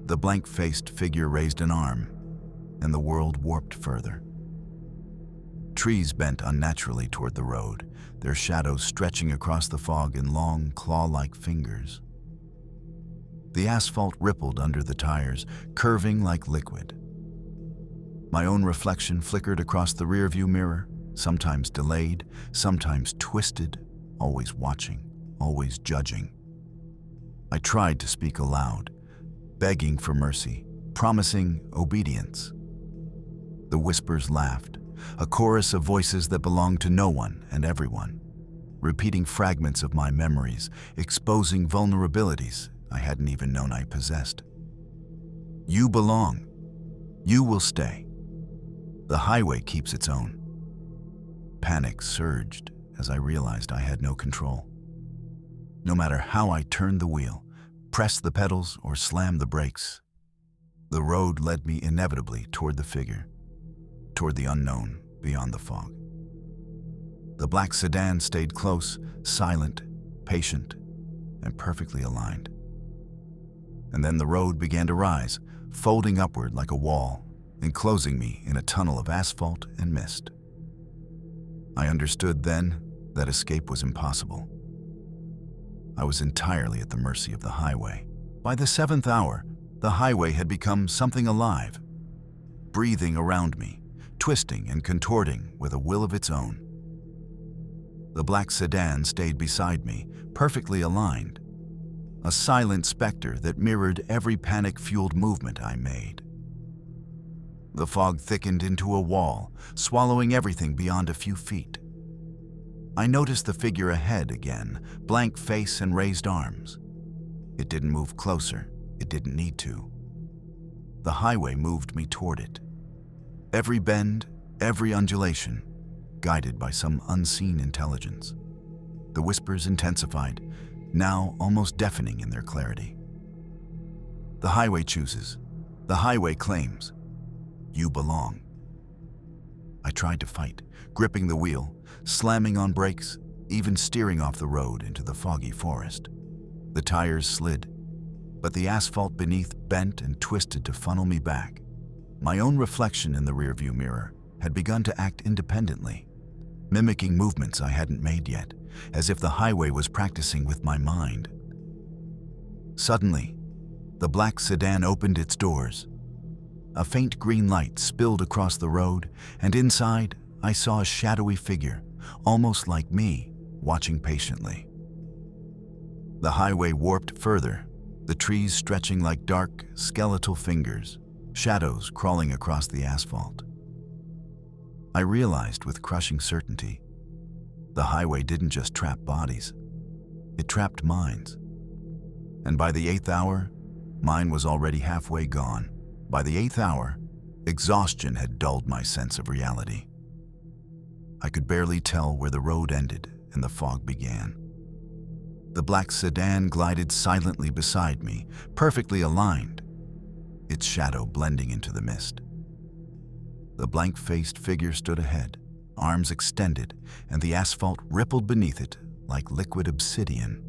The blank-faced figure raised an arm, and the world warped further. Trees bent unnaturally toward the road, their shadows stretching across the fog in long, claw-like fingers. The asphalt rippled under the tires, curving like liquid. My own reflection flickered across the rearview mirror, sometimes delayed, sometimes twisted, always watching, always judging. I tried to speak aloud, begging for mercy, promising obedience. The whispers laughed, a chorus of voices that belonged to no one and everyone, repeating fragments of my memories, exposing vulnerabilities I hadn't even known I possessed. You belong. You will stay. The highway keeps its own. Panic surged as I realized I had no control. No matter how I turned the wheel, pressed the pedals, or slammed the brakes, the road led me inevitably toward the figure, toward the unknown beyond the fog. The black sedan stayed close, silent, patient, and perfectly aligned. And then the road began to rise, folding upward like a wall, enclosing me in a tunnel of asphalt and mist. I understood then that escape was impossible. I was entirely at the mercy of the highway. By the 7th hour, the highway had become something alive, breathing around me, twisting and contorting with a will of its own. The black sedan stayed beside me, perfectly aligned, a silent specter that mirrored every panic-fueled movement I made. The fog thickened into a wall, swallowing everything beyond a few feet. I noticed the figure ahead again, blank face and raised arms. It didn't move closer. It didn't need to. The highway moved me toward it. Every bend, every undulation, guided by some unseen intelligence. The whispers intensified, now almost deafening in their clarity. The highway chooses. The highway claims. You belong. I tried to fight, gripping the wheel, slamming on brakes, even steering off the road into the foggy forest. The tires slid, but the asphalt beneath bent and twisted to funnel me back. My own reflection in the rearview mirror had begun to act independently, mimicking movements I hadn't made yet, as if the highway was practicing with my mind. Suddenly, the black sedan opened its doors. A faint green light spilled across the road, and inside, I saw a shadowy figure, almost like me, watching patiently. The highway warped further, the trees stretching like dark, skeletal fingers, shadows crawling across the asphalt. I realized with crushing certainty, the highway didn't just trap bodies, it trapped minds. And by the 8th hour, mine was already halfway gone. By the 8th hour, exhaustion had dulled my sense of reality. I could barely tell where the road ended and the fog began. The black sedan glided silently beside me, perfectly aligned, its shadow blending into the mist. The blank-faced figure stood ahead, arms extended, and the asphalt rippled beneath it like liquid obsidian.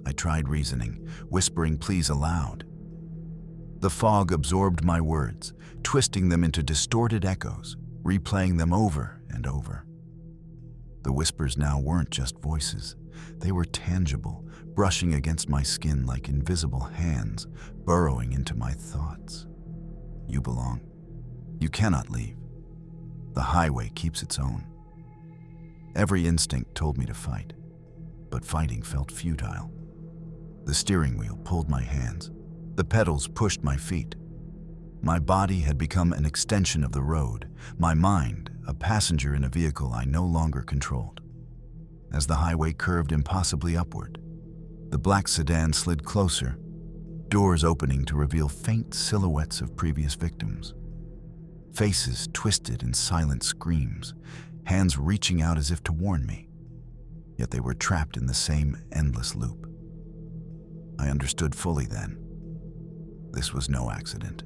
I tried reasoning, whispering pleas aloud. The fog absorbed my words, twisting them into distorted echoes, replaying them over and over. The whispers now weren't just voices. They were tangible, brushing against my skin like invisible hands, burrowing into my thoughts. You belong. You cannot leave. The highway keeps its own. Every instinct told me to fight, but fighting felt futile. The steering wheel pulled my hands. The pedals pushed my feet. My body had become an extension of the road, my mind a passenger in a vehicle I no longer controlled. As the highway curved impossibly upward, the black sedan slid closer, doors opening to reveal faint silhouettes of previous victims. Faces twisted in silent screams, hands reaching out as if to warn me. Yet they were trapped in the same endless loop. I understood fully then. This was no accident.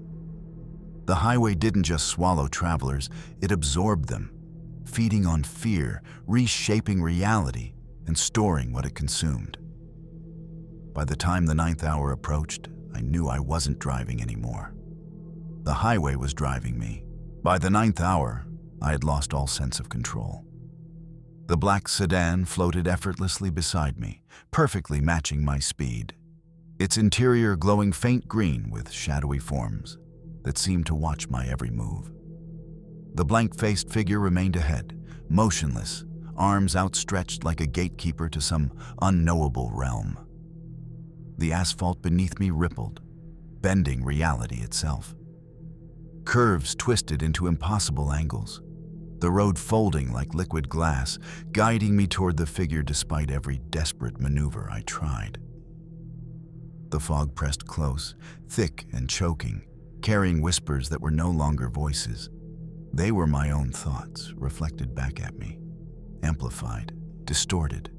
The highway didn't just swallow travelers, it absorbed them, feeding on fear, reshaping reality, and storing what it consumed. By the time the 9th hour approached, I knew I wasn't driving anymore. The highway was driving me. By the 9th hour, I had lost all sense of control. The black sedan floated effortlessly beside me, perfectly matching my speed, its interior glowing faint green with shadowy forms that seemed to watch my every move. The blank-faced figure remained ahead, motionless, arms outstretched like a gatekeeper to some unknowable realm. The asphalt beneath me rippled, bending reality itself. Curves twisted into impossible angles, the road folding like liquid glass, guiding me toward the figure despite every desperate maneuver I tried. The fog pressed close, thick and choking, carrying whispers that were no longer voices. They were my own thoughts, reflected back at me, amplified, distorted,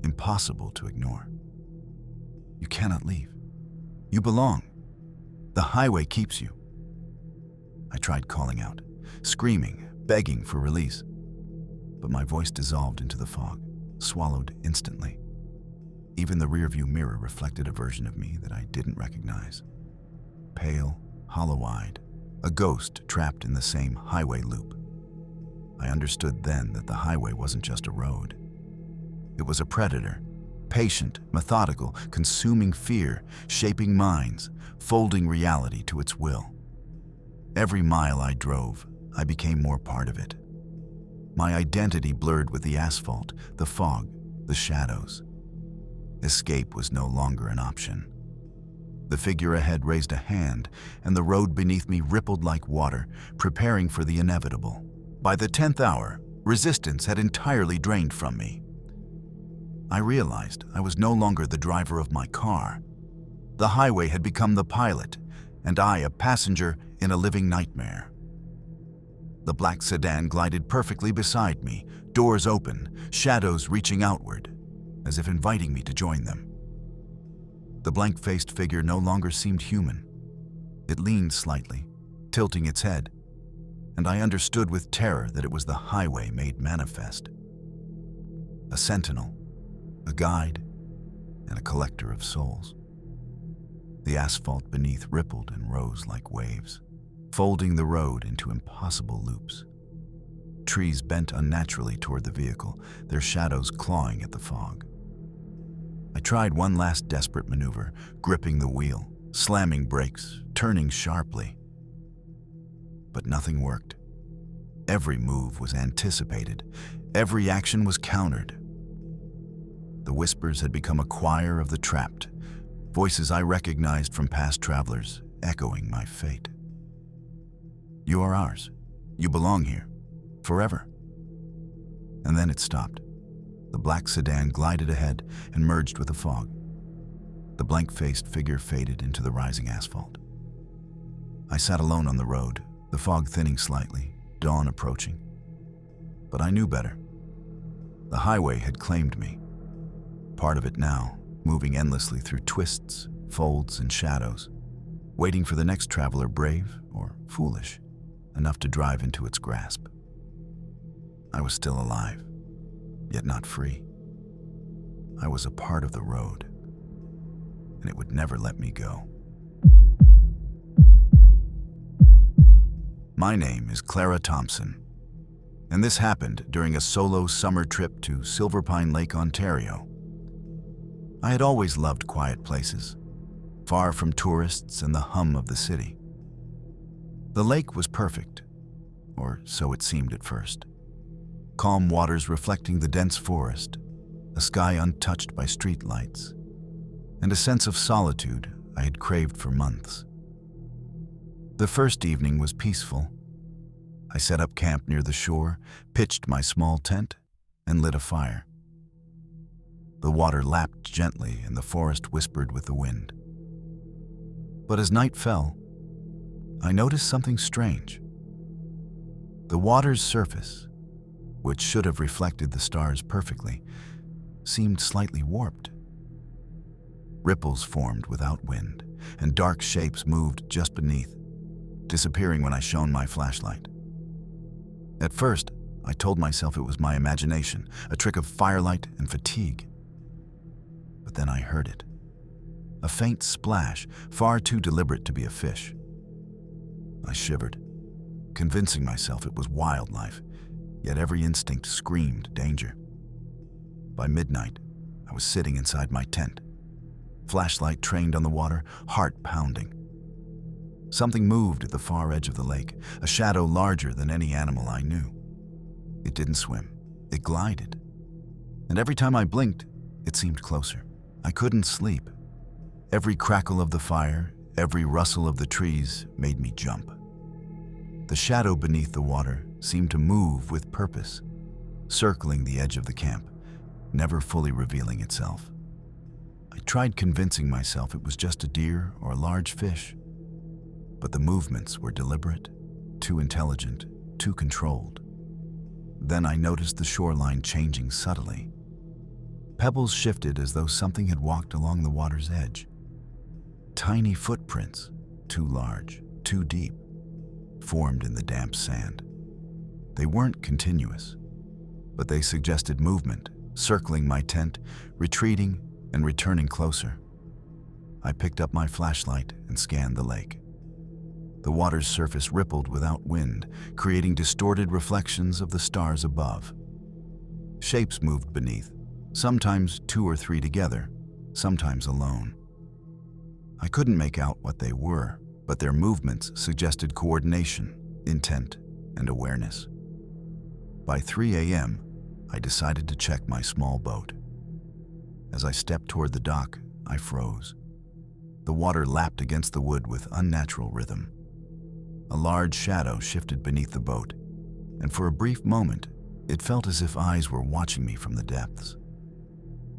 impossible to ignore. You cannot leave. You belong. The highway keeps you. I tried calling out, screaming, begging for release, but my voice dissolved into the fog, swallowed instantly. Even the rearview mirror reflected a version of me that I didn't recognize. Pale, hollow-eyed, a ghost trapped in the same highway loop. I understood then that the highway wasn't just a road. It was a predator, patient, methodical, consuming fear, shaping minds, folding reality to its will. Every mile I drove, I became more part of it. My identity blurred with the asphalt, the fog, the shadows. Escape was no longer an option. The figure ahead raised a hand, and the road beneath me rippled like water, preparing for the inevitable. By the 10th hour, resistance had entirely drained from me. I realized I was no longer the driver of my car. The highway had become the pilot, and I a passenger in a living nightmare. The black sedan glided perfectly beside me, doors open, shadows reaching outward, as if inviting me to join them. The blank-faced figure no longer seemed human. It leaned slightly, tilting its head, and I understood with terror that it was the highway made manifest. A sentinel, a guide, and a collector of souls. The asphalt beneath rippled and rose like waves, folding the road into impossible loops. Trees bent unnaturally toward the vehicle, their shadows clawing at the fog. I tried one last desperate maneuver, gripping the wheel, slamming brakes, turning sharply. But nothing worked. Every move was anticipated. Every action was countered. The whispers had become a choir of the trapped, voices I recognized from past travelers, echoing my fate. You are ours. You belong here. Forever. And then it stopped. The black sedan glided ahead and merged with the fog. The blank-faced figure faded into the rising asphalt. I sat alone on the road, the fog thinning slightly, dawn approaching. But I knew better. The highway had claimed me. Part of it now, moving endlessly through twists, folds, and shadows, waiting for the next traveler brave or foolish enough to drive into its grasp. I was still alive, yet not free. I was a part of the road, and it would never let me go. My name is Clara Thompson, and this happened during a solo summer trip to Silverpine Lake, Ontario. I had always loved quiet places, far from tourists and the hum of the city. The lake was perfect, or so it seemed at first. Calm waters reflecting the dense forest, a sky untouched by street lights, and a sense of solitude I had craved for months. The first evening was peaceful. I set up camp near the shore, pitched my small tent, and lit a fire. The water lapped gently and the forest whispered with the wind. But as night fell, I noticed something strange. The water's surface, which should have reflected the stars perfectly, seemed slightly warped. Ripples formed without wind, and dark shapes moved just beneath, disappearing when I shone my flashlight. At first, I told myself it was my imagination, a trick of firelight and fatigue. But then I heard it. A faint splash, far too deliberate to be a fish. I shivered, convincing myself it was wildlife, yet every instinct screamed danger. By midnight, I was sitting inside my tent, flashlight trained on the water, heart pounding. Something moved at the far edge of the lake, a shadow larger than any animal I knew. It didn't swim, it glided. And every time I blinked, it seemed closer. I couldn't sleep. Every crackle of the fire, every rustle of the trees made me jump. The shadow beneath the water seemed to move with purpose, circling the edge of the camp, never fully revealing itself. I tried convincing myself it was just a deer or a large fish, but the movements were deliberate, too intelligent, too controlled. Then I noticed the shoreline changing subtly. Pebbles shifted as though something had walked along the water's edge. Tiny footprints, too large, too deep, formed in the damp sand. They weren't continuous, but they suggested movement, circling my tent, retreating, and returning closer. I picked up my flashlight and scanned the lake. The water's surface rippled without wind, creating distorted reflections of the stars above. Shapes moved beneath, sometimes 2 or 3 together, sometimes alone. I couldn't make out what they were, but their movements suggested coordination, intent, and awareness. By 3 a.m., I decided to check my small boat. As I stepped toward the dock, I froze. The water lapped against the wood with unnatural rhythm. A large shadow shifted beneath the boat, and for a brief moment, it felt as if eyes were watching me from the depths.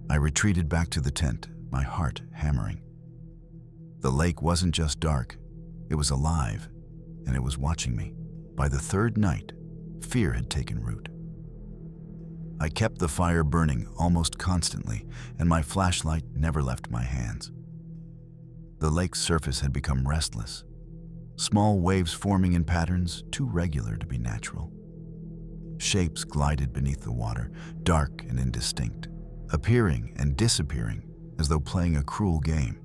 I retreated back to the tent, my heart hammering. The lake wasn't just dark, it was alive, and it was watching me. By the 3rd night, fear had taken root. I kept the fire burning almost constantly, and my flashlight never left my hands. The lake's surface had become restless. small waves forming in patterns too regular to be natural. Shapes glided beneath the water, dark and indistinct, appearing and disappearing as though playing a cruel game.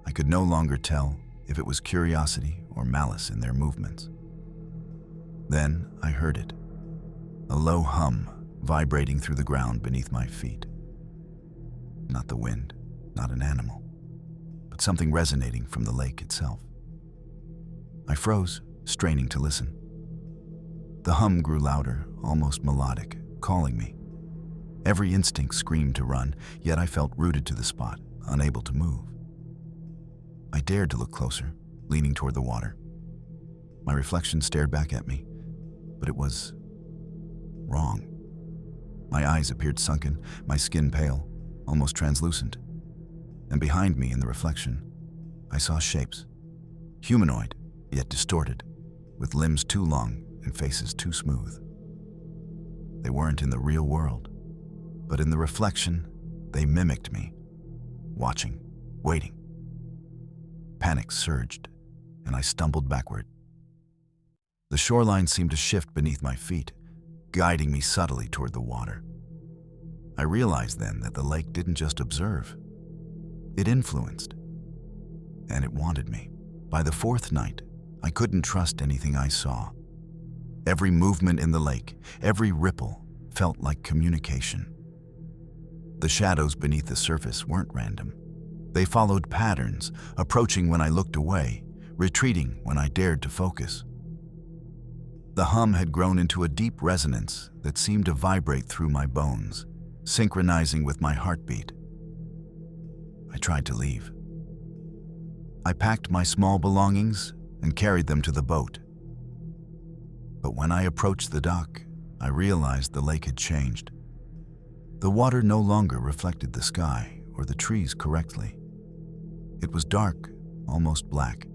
I could no longer tell if it was curiosity or malice in their movements. Then I heard it, a low hum vibrating through the ground beneath my feet. Not the wind, not an animal, but something resonating from the lake itself. I froze, straining to listen. The hum grew louder, almost melodic, calling me. Every instinct screamed to run, yet I felt rooted to the spot, unable to move. I dared to look closer, leaning toward the water. My reflection stared back at me, but it was wrong. My eyes appeared sunken, my skin pale, almost translucent. And behind me in the reflection, I saw shapes, humanoid, yet distorted, with limbs too long and faces too smooth. They weren't in the real world, but in the reflection, they mimicked me, watching, waiting. Panic surged, and I stumbled backward. The shoreline seemed to shift beneath my feet, guiding me subtly toward the water. I realized then that the lake didn't just observe. It influenced, and it wanted me. By the fourth night, I couldn't trust anything I saw. Every movement in the lake, every ripple, felt like communication. The shadows beneath the surface weren't random. They followed patterns, approaching when I looked away, retreating when I dared to focus. The hum had grown into a deep resonance that seemed to vibrate through my bones, synchronizing with my heartbeat. I tried to leave. I packed my small belongings and carried them to the boat. But when I approached the dock, I realized the lake had changed. The water no longer reflected the sky or the trees correctly. It was dark, almost black,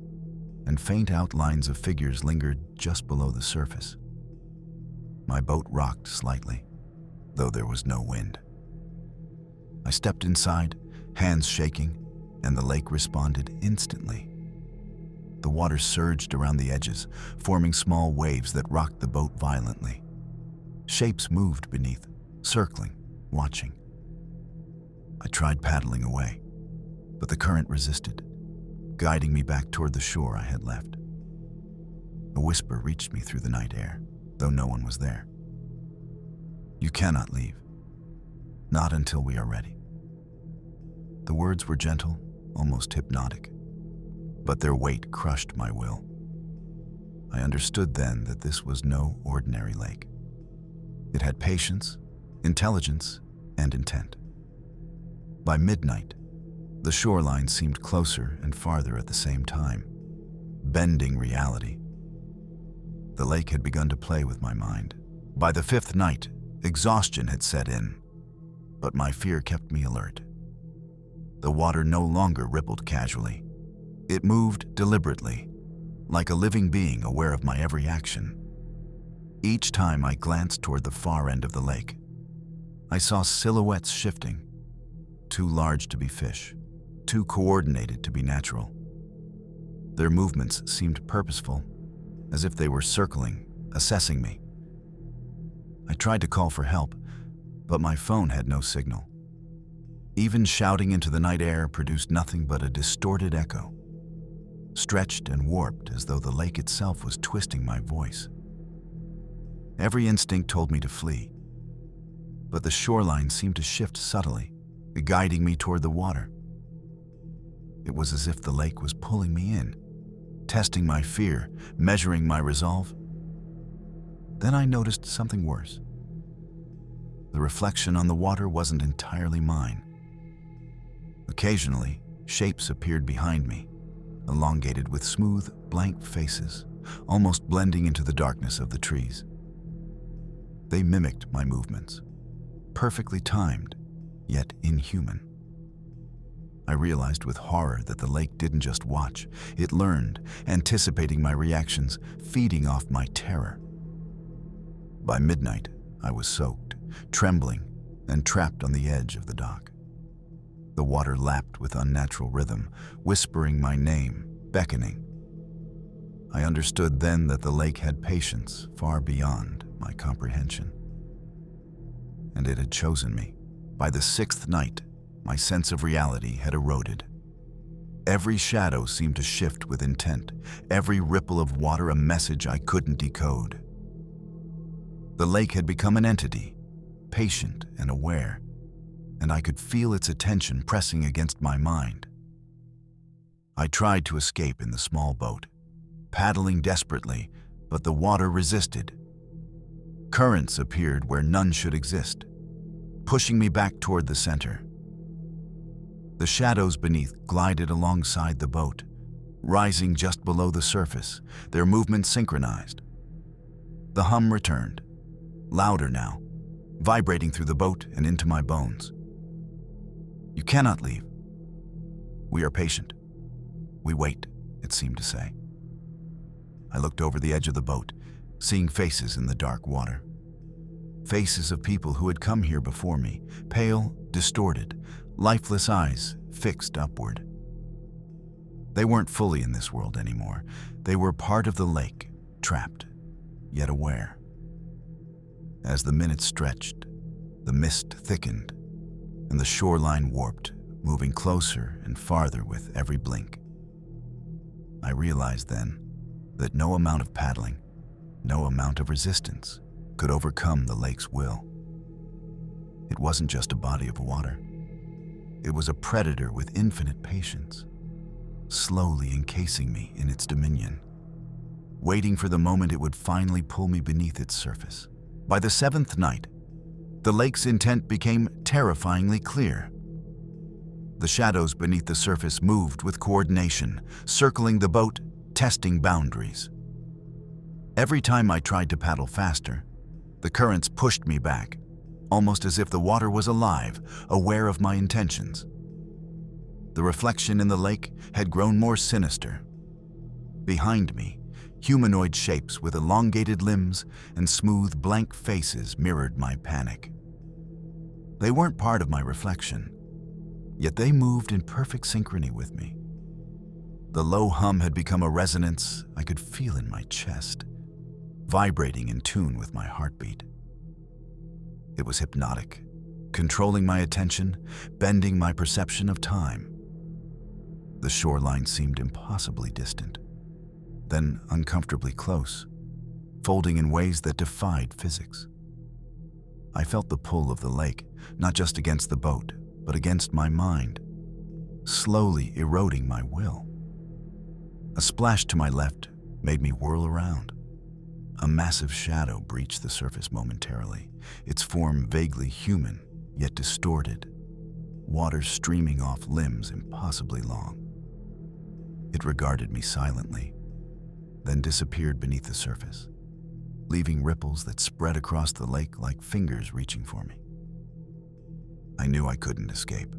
and faint outlines of figures lingered just below the surface. My boat rocked slightly, though there was no wind. I stepped inside, hands shaking, and the lake responded instantly. The water surged around the edges, forming small waves that rocked the boat violently. Shapes moved beneath, circling, watching. I tried paddling away, but the current resisted, guiding me back toward the shore I had left. A whisper reached me through the night air, though no one was there. "You cannot leave. Not until we are ready." The words were gentle, almost hypnotic, but their weight crushed my will. I understood then that this was no ordinary lake. It had patience, intelligence, and intent. By midnight, the shoreline seemed closer and farther at the same time, bending reality. The lake had begun to play with my mind. By the fifth night, exhaustion had set in, but my fear kept me alert. The water no longer rippled casually. It moved deliberately, like a living being aware of my every action. Each time I glanced toward the far end of the lake, I saw silhouettes shifting, too large to be fish, too coordinated to be natural. Their movements seemed purposeful, as if they were circling, assessing me. I tried to call for help, but my phone had no signal. Even shouting into the night air produced nothing but a distorted echo, stretched and warped as though the lake itself was twisting my voice. Every instinct told me to flee, but the shoreline seemed to shift subtly, guiding me toward the water. It was as if the lake was pulling me in, testing my fear, measuring my resolve. Then I noticed something worse. The reflection on the water wasn't entirely mine. Occasionally, shapes appeared behind me, elongated with smooth, blank faces, almost blending into the darkness of the trees. They mimicked my movements, perfectly timed, yet inhuman. I realized with horror that the lake didn't just watch, it learned, anticipating my reactions, feeding off my terror. By midnight, I was soaked, trembling, and trapped on the edge of the dock. The water lapped with unnatural rhythm, whispering my name, beckoning. I understood then that the lake had patience far beyond my comprehension. And it had chosen me. By the sixth night, my sense of reality had eroded. Every shadow seemed to shift with intent, every ripple of water a message I couldn't decode. The lake had become an entity, patient and aware, and I could feel its attention pressing against my mind. I tried to escape in the small boat, paddling desperately, but the water resisted. Currents appeared where none should exist, pushing me back toward the center. The shadows beneath glided alongside the boat, rising just below the surface, their movements synchronized. The hum returned, louder now, vibrating through the boat and into my bones. "You cannot leave. We are patient. We wait," it seemed to say. I looked over the edge of the boat, seeing faces in the dark water. Faces of people who had come here before me, pale, distorted, lifeless eyes fixed upward. They weren't fully in this world anymore. They were part of the lake, trapped, yet aware. As the minutes stretched, the mist thickened, and the shoreline warped, moving closer and farther with every blink. I realized then that no amount of paddling, no amount of resistance could overcome the lake's will. It wasn't just a body of water. It was a predator with infinite patience, slowly encasing me in its dominion, waiting for the moment it would finally pull me beneath its surface. By the seventh night, the lake's intent became terrifyingly clear. The shadows beneath the surface moved with coordination, circling the boat, testing boundaries. Every time I tried to paddle faster, the currents pushed me back, almost as if the water was alive, aware of my intentions. The reflection in the lake had grown more sinister. Behind me, humanoid shapes with elongated limbs and smooth, blank faces mirrored my panic. They weren't part of my reflection, yet they moved in perfect synchrony with me. The low hum had become a resonance I could feel in my chest, vibrating in tune with my heartbeat. It was hypnotic, controlling my attention, bending my perception of time. The shoreline seemed impossibly distant, then uncomfortably close, folding in ways that defied physics. I felt the pull of the lake, not just against the boat, but against my mind, slowly eroding my will. A splash to my left made me whirl around. A massive shadow breached the surface momentarily, its form vaguely human, yet distorted, water streaming off limbs impossibly long. It regarded me silently, then disappeared beneath the surface, leaving ripples that spread across the lake like fingers reaching for me. I knew I couldn't escape.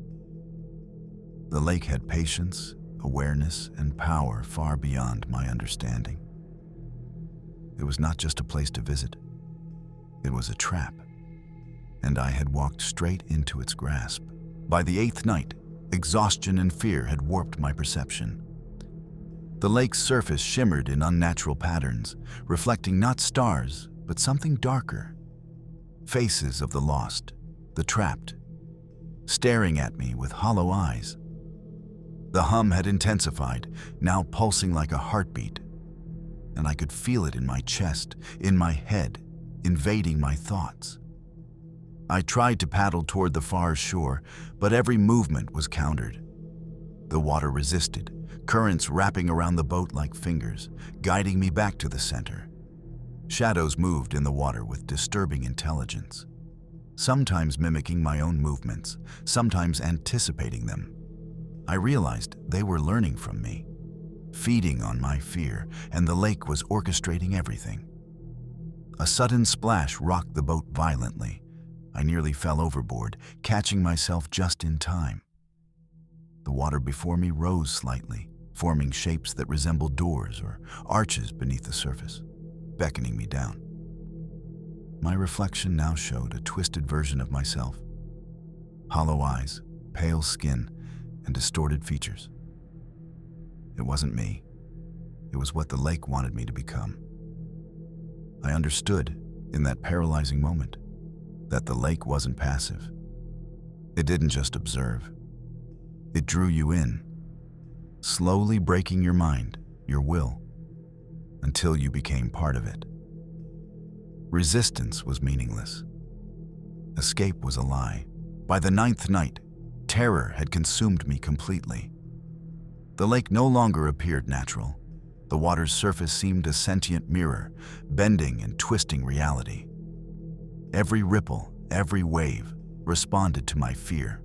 The lake had patience, awareness, and power far beyond my understanding. It was not just a place to visit. It was a trap, and I had walked straight into its grasp. By the eighth night, exhaustion and fear had warped my perception. The lake's surface shimmered in unnatural patterns, reflecting not stars, but something darker. Faces of the lost, the trapped, staring at me with hollow eyes. The hum had intensified, now pulsing like a heartbeat, and I could feel it in my chest, in my head, invading my thoughts. I tried to paddle toward the far shore, but every movement was countered. The water resisted, currents wrapping around the boat like fingers, guiding me back to the center. Shadows moved in the water with disturbing intelligence, sometimes mimicking my own movements, sometimes anticipating them. I realized they were learning from me, feeding on my fear, and the lake was orchestrating everything. A sudden splash rocked the boat violently. I nearly fell overboard, catching myself just in time. The water before me rose slightly, forming shapes that resembled doors or arches beneath the surface, beckoning me down. My reflection now showed a twisted version of myself. Hollow eyes, pale skin, and distorted features. It wasn't me. It was what the lake wanted me to become. I understood, in that paralyzing moment, that the lake wasn't passive. It didn't just observe. It drew you in, slowly breaking your mind, your will, until you became part of it. Resistance was meaningless. Escape was a lie. By the 9th night, terror had consumed me completely. The lake no longer appeared natural. The water's surface seemed a sentient mirror, bending and twisting reality. Every ripple, every wave, responded to my fear.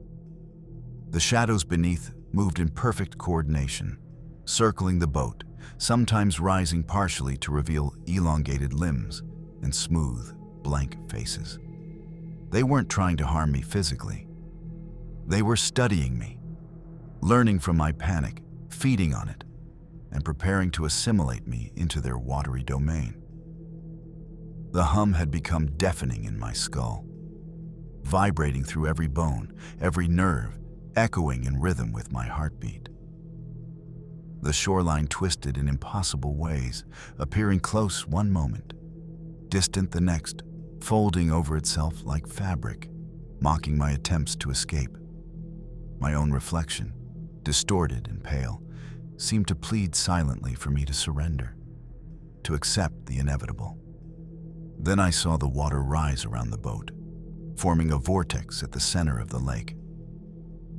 The shadows beneath moved in perfect coordination, circling the boat, sometimes rising partially to reveal elongated limbs and smooth, blank faces. They weren't trying to harm me physically. They were studying me, learning from my panic, feeding on it, and preparing to assimilate me into their watery domain. The hum had become deafening in my skull, vibrating through every bone, every nerve, echoing in rhythm with my heartbeat. The shoreline twisted in impossible ways, appearing close one moment, distant the next, folding over itself like fabric, mocking my attempts to escape. My own reflection, distorted and pale, seemed to plead silently for me to surrender, to accept the inevitable. Then I saw the water rise around the boat, forming a vortex at the center of the lake.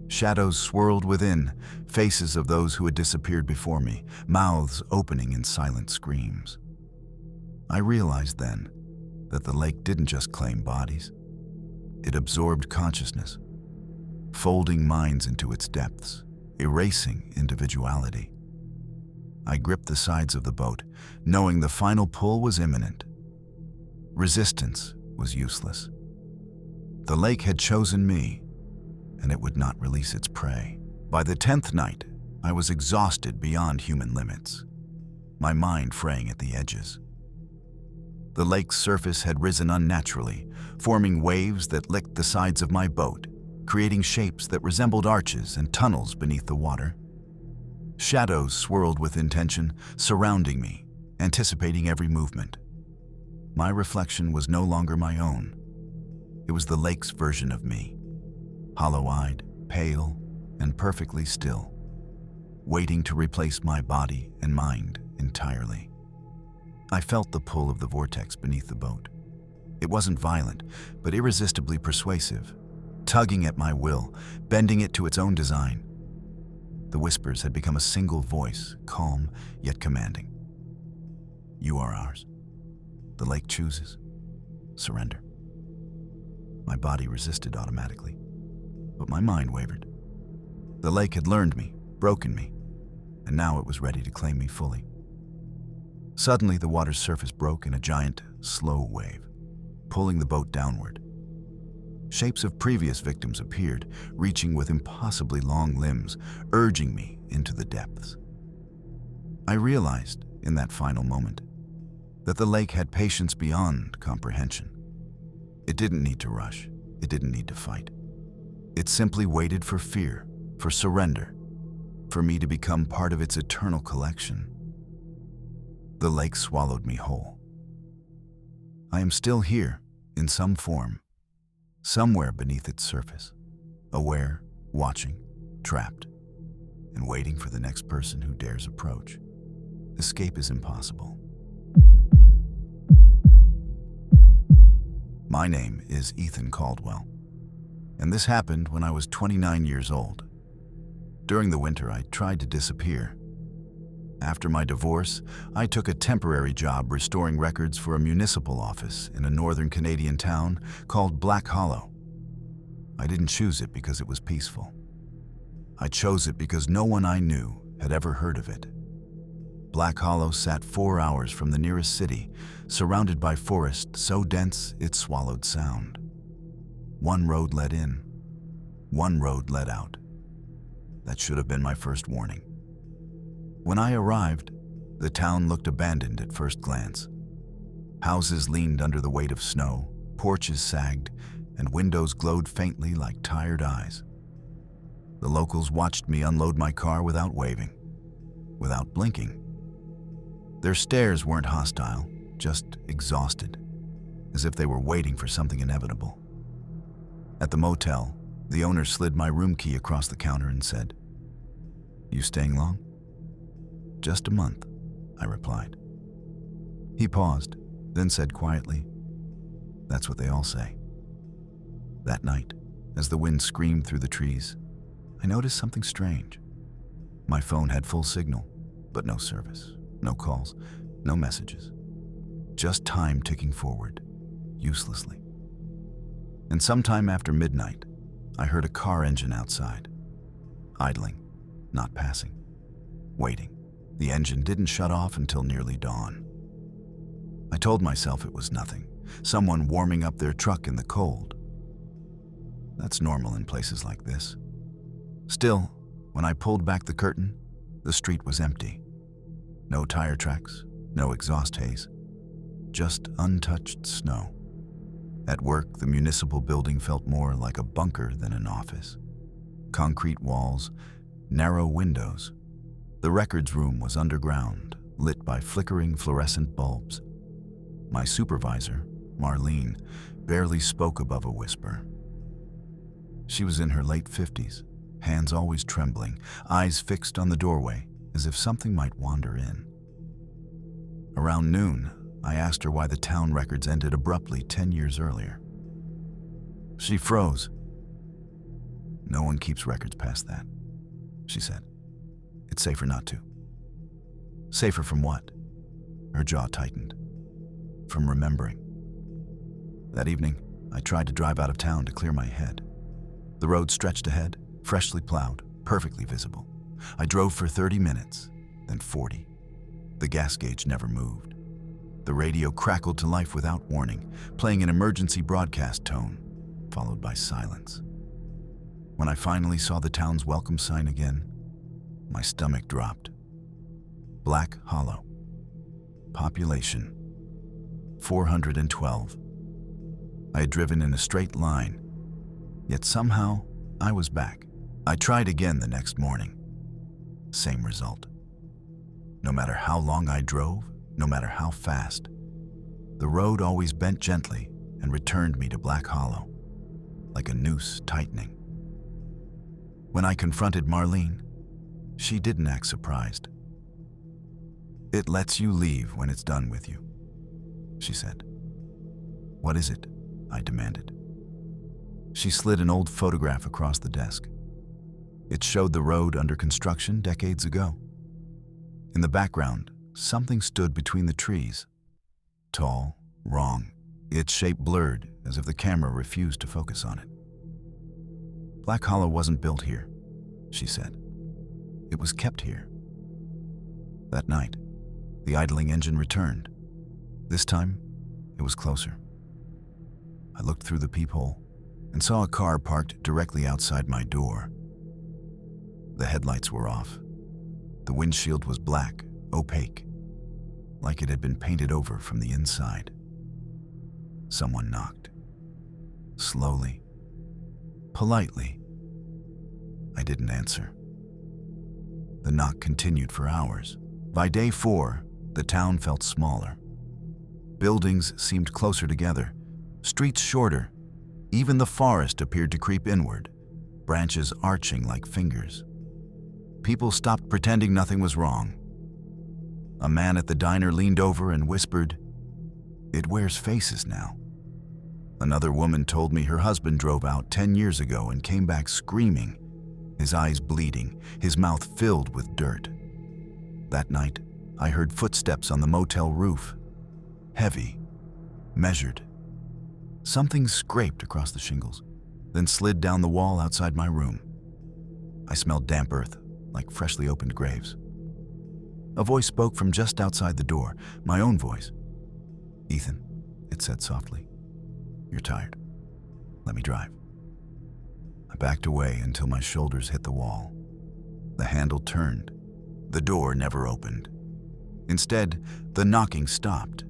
Shadows swirled within, faces of those who had disappeared before me, mouths opening in silent screams. I realized then that the lake didn't just claim bodies. It absorbed consciousness, folding minds into its depths, erasing individuality. I gripped the sides of the boat, knowing the final pull was imminent. Resistance was useless. The lake had chosen me, and it would not release its prey. By the 10th night, I was exhausted beyond human limits, my mind fraying at the edges. The lake's surface had risen unnaturally, forming waves that licked the sides of my boat, creating shapes that resembled arches and tunnels beneath the water. Shadows swirled with intention, surrounding me, anticipating every movement. My reflection was no longer my own. It was the lake's version of me, hollow-eyed, pale, and perfectly still, waiting to replace my body and mind entirely. I felt the pull of the vortex beneath the boat. It wasn't violent, but irresistibly persuasive, tugging at my will, bending it to its own design. The whispers had become a single voice, calm yet commanding. You are ours. The lake chooses. Surrender. My body resisted automatically, but my mind wavered. The lake had learned me, broken me, and now it was ready to claim me fully. Suddenly, the water's surface broke in a giant, slow wave, pulling the boat downward. Shapes of previous victims appeared, reaching with impossibly long limbs, urging me into the depths. I realized, in that final moment, that the lake had patience beyond comprehension. It didn't need to rush. It didn't need to fight. It simply waited for fear, for surrender, for me to become part of its eternal collection. The lake swallowed me whole. I am still here, in some form, somewhere beneath its surface, aware, watching, trapped, and waiting for the next person who dares approach. Escape is impossible. My name is Ethan Caldwell, and this happened when I was 29 years old. During the winter, I tried to disappear. After my divorce, I took a temporary job restoring records for a municipal office in a northern Canadian town called Black Hollow. I didn't choose it because it was peaceful. I chose it because no one I knew had ever heard of it. Black Hollow sat 4 hours from the nearest city, surrounded by forest so dense it swallowed sound. One road led in, one road led out. That should have been my first warning. When I arrived, the town looked abandoned at first glance. Houses leaned under the weight of snow, porches sagged, and windows glowed faintly like tired eyes. The locals watched me unload my car without waving, without blinking. Their stares weren't hostile, just exhausted, as if they were waiting for something inevitable. At the motel, the owner slid my room key across the counter and said, "You staying long?" "Just a month," I replied. He paused, then said quietly, "That's what they all say." That night, as the wind screamed through the trees, I noticed something strange. My phone had full signal, but no service, no calls, no messages. Just time ticking forward, uselessly. And sometime after midnight, I heard a car engine outside, idling, not passing, waiting. The engine didn't shut off until nearly dawn. I told myself it was nothing, someone warming up their truck in the cold. That's normal in places like this. Still, when I pulled back the curtain, the street was empty. No tire tracks, no exhaust haze, just untouched snow. At work, the municipal building felt more like a bunker than an office. Concrete walls, narrow windows. The records room was underground, lit by flickering fluorescent bulbs. My supervisor, Marlene, barely spoke above a whisper. She was in her late 50s, hands always trembling, eyes fixed on the doorway, as if something might wander in. Around noon, I asked her why the town records ended abruptly 10 years earlier. She froze. "No one keeps records past that," she said. "It's safer not to." "Safer from what?" Her jaw tightened. "From remembering." That evening, I tried to drive out of town to clear my head. The road stretched ahead, freshly plowed, perfectly visible. I drove for 30 minutes, then 40. The gas gauge never moved. The radio crackled to life without warning, playing an emergency broadcast tone, followed by silence. When I finally saw the town's welcome sign again, my stomach dropped. Black Hollow. Population 412. I had driven in a straight line, yet somehow I was back. I tried again the next morning. Same result. No matter how long I drove, no matter how fast, the road always bent gently and returned me to Black Hollow, like a noose tightening. When I confronted Marlene, she didn't act surprised. "It lets you leave when it's done with you," she said. "What is it?" I demanded. She slid an old photograph across the desk. It showed the road under construction decades ago. In the background, something stood between the trees. Tall, wrong, its shape blurred as if the camera refused to focus on it. "Black Hollow wasn't built here," she said. "It was kept here." That night, the idling engine returned. This time, it was closer. I looked through the peephole and saw a car parked directly outside my door. The headlights were off. The windshield was black, opaque, like it had been painted over from the inside. Someone knocked. Slowly, politely. I didn't answer. The knock continued for hours. By day 4, the town felt smaller. Buildings seemed closer together, streets shorter. Even the forest appeared to creep inward, branches arching like fingers. People stopped pretending nothing was wrong. A man at the diner leaned over and whispered, "It wears faces now." Another woman told me her husband drove out 10 years ago and came back screaming, his eyes bleeding, his mouth filled with dirt. That night, I heard footsteps on the motel roof. Heavy, measured. Something scraped across the shingles, then slid down the wall outside my room. I smelled damp earth, like freshly opened graves. A voice spoke from just outside the door, my own voice. "Ethan," it said softly, "you're tired. Let me drive." I backed away until my shoulders hit the wall. The handle turned. The door never opened. Instead, the knocking stopped.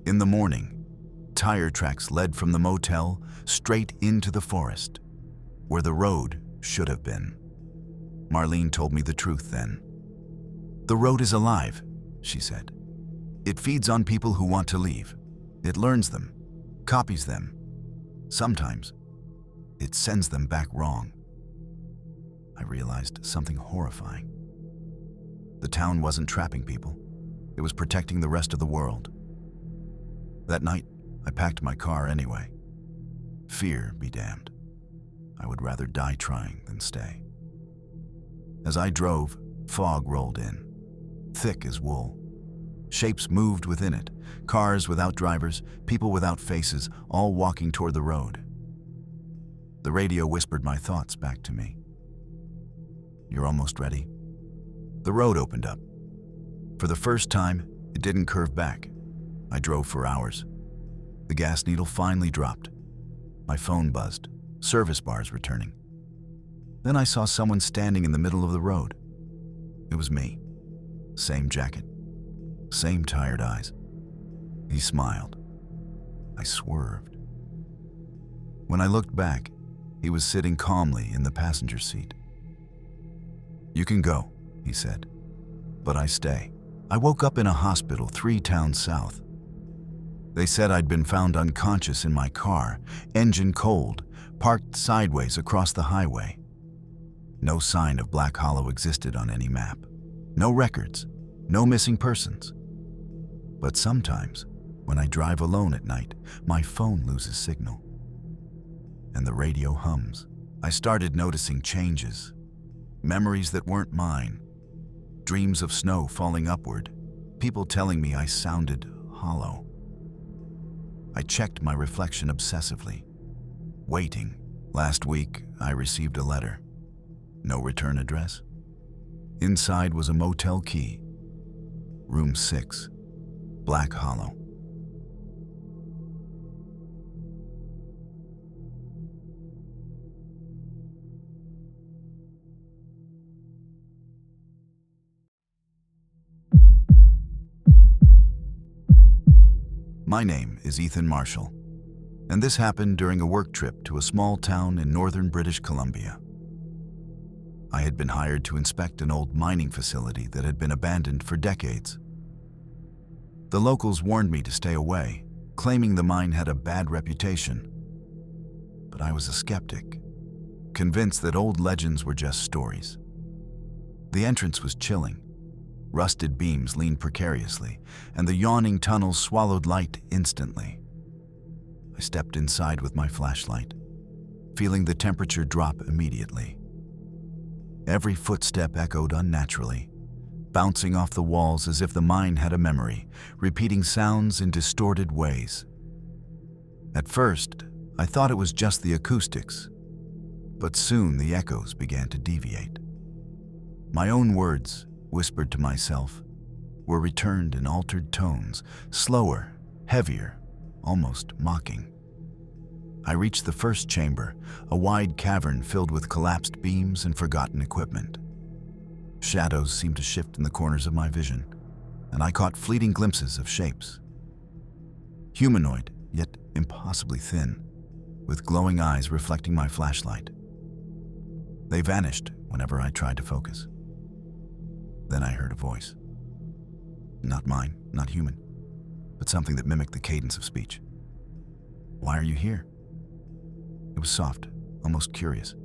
In the morning, tire tracks led from the motel straight into the forest, where the road should have been. Marlene told me the truth then. "The road is alive," she said. It feeds on people who want to leave. It learns them, copies them. Sometimes, it sends them back wrong. I realized something horrifying. The town wasn't trapping people. It was protecting the rest of the world. That night, I packed my car anyway. Fear be damned. I would rather die trying than stay. As I drove, fog rolled in, thick as wool. Shapes moved within it, cars without drivers, people without faces, all walking toward the road. The radio whispered my thoughts back to me. You're almost ready. The road opened up. For the first time, it didn't curve back. I drove for hours. The gas needle finally dropped. My phone buzzed, service bars returning. Then I saw someone standing in the middle of the road. It was me. Same jacket, same tired eyes. He smiled. I swerved. When I looked back, he was sitting calmly in the passenger seat. You can go, he said, but I stay. I woke up in a hospital 3 towns south. They said I'd been found unconscious in my car, engine cold, parked sideways across the highway. No sign of Black Hollow existed on any map. No records, no missing persons. But sometimes, when I drive alone at night, my phone loses signal. And the radio hums. I started noticing changes. Memories that weren't mine. Dreams of snow falling upward. People telling me I sounded hollow. I checked my reflection obsessively. Waiting. Last week, I received a letter. No return address. Inside was a motel key. Room 6, Black Hollow. My name is Ethan Marshall, and this happened during a work trip to a small town in northern British Columbia. I had been hired to inspect an old mining facility that had been abandoned for decades. The locals warned me to stay away, claiming the mine had a bad reputation. But I was a skeptic, convinced that old legends were just stories. The entrance was chilling. Rusted beams leaned precariously, and the yawning tunnels swallowed light instantly. I stepped inside with my flashlight, feeling the temperature drop immediately. Every footstep echoed unnaturally, bouncing off the walls as if the mine had a memory, repeating sounds in distorted ways. At first, I thought it was just the acoustics, but soon the echoes began to deviate. My own words, whispered to myself, were returned in altered tones, slower, heavier, almost mocking. I reached the first chamber, a wide cavern filled with collapsed beams and forgotten equipment. Shadows seemed to shift in the corners of my vision, and I caught fleeting glimpses of shapes. Humanoid, yet impossibly thin, with glowing eyes reflecting my flashlight. They vanished whenever I tried to focus. Then I heard a voice. Not mine, not human, but something that mimicked the cadence of speech. Why are you here? It was soft, almost curious,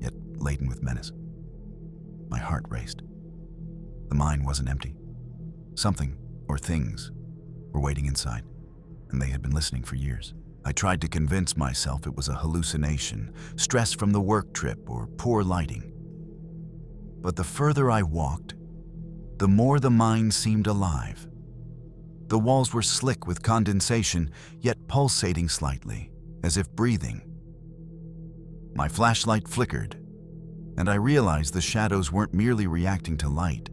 yet laden with menace. My heart raced. The mine wasn't empty. Something, or things, were waiting inside, and they had been listening for years. I tried to convince myself it was a hallucination, stress from the work trip, or poor lighting. But the further I walked, the more the mine seemed alive. The walls were slick with condensation, yet pulsating slightly, as if breathing. My flashlight flickered, and I realized the shadows weren't merely reacting to light.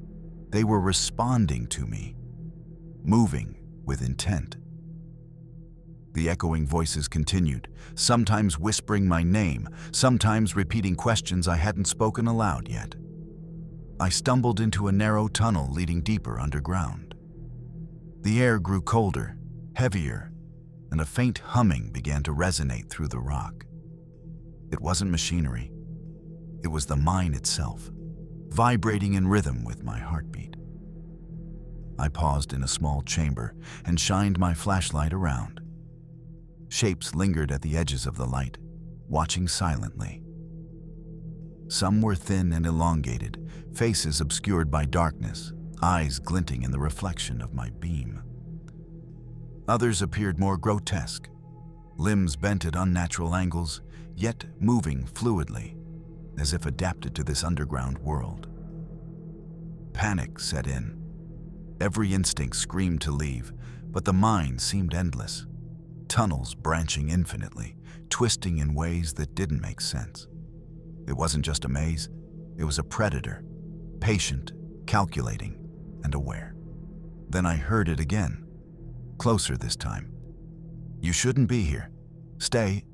They were responding to me, moving with intent. The echoing voices continued, sometimes whispering my name, sometimes repeating questions I hadn't spoken aloud yet. I stumbled into a narrow tunnel leading deeper underground. The air grew colder, heavier, and a faint humming began to resonate through the rock. It wasn't machinery. It was the mine itself, vibrating in rhythm with my heartbeat. I paused in a small chamber and shined my flashlight around. Shapes lingered at the edges of the light, watching silently. Some were thin and elongated, faces obscured by darkness, eyes glinting in the reflection of my beam. Others appeared more grotesque, limbs bent at unnatural angles, yet moving fluidly, as if adapted to this underground world. Panic set in. Every instinct screamed to leave, but the mind seemed endless. Tunnels branching infinitely, twisting in ways that didn't make sense. It wasn't just a maze, it was a predator, patient, calculating, and aware. Then I heard it again, closer this time. "You shouldn't be here. Stay."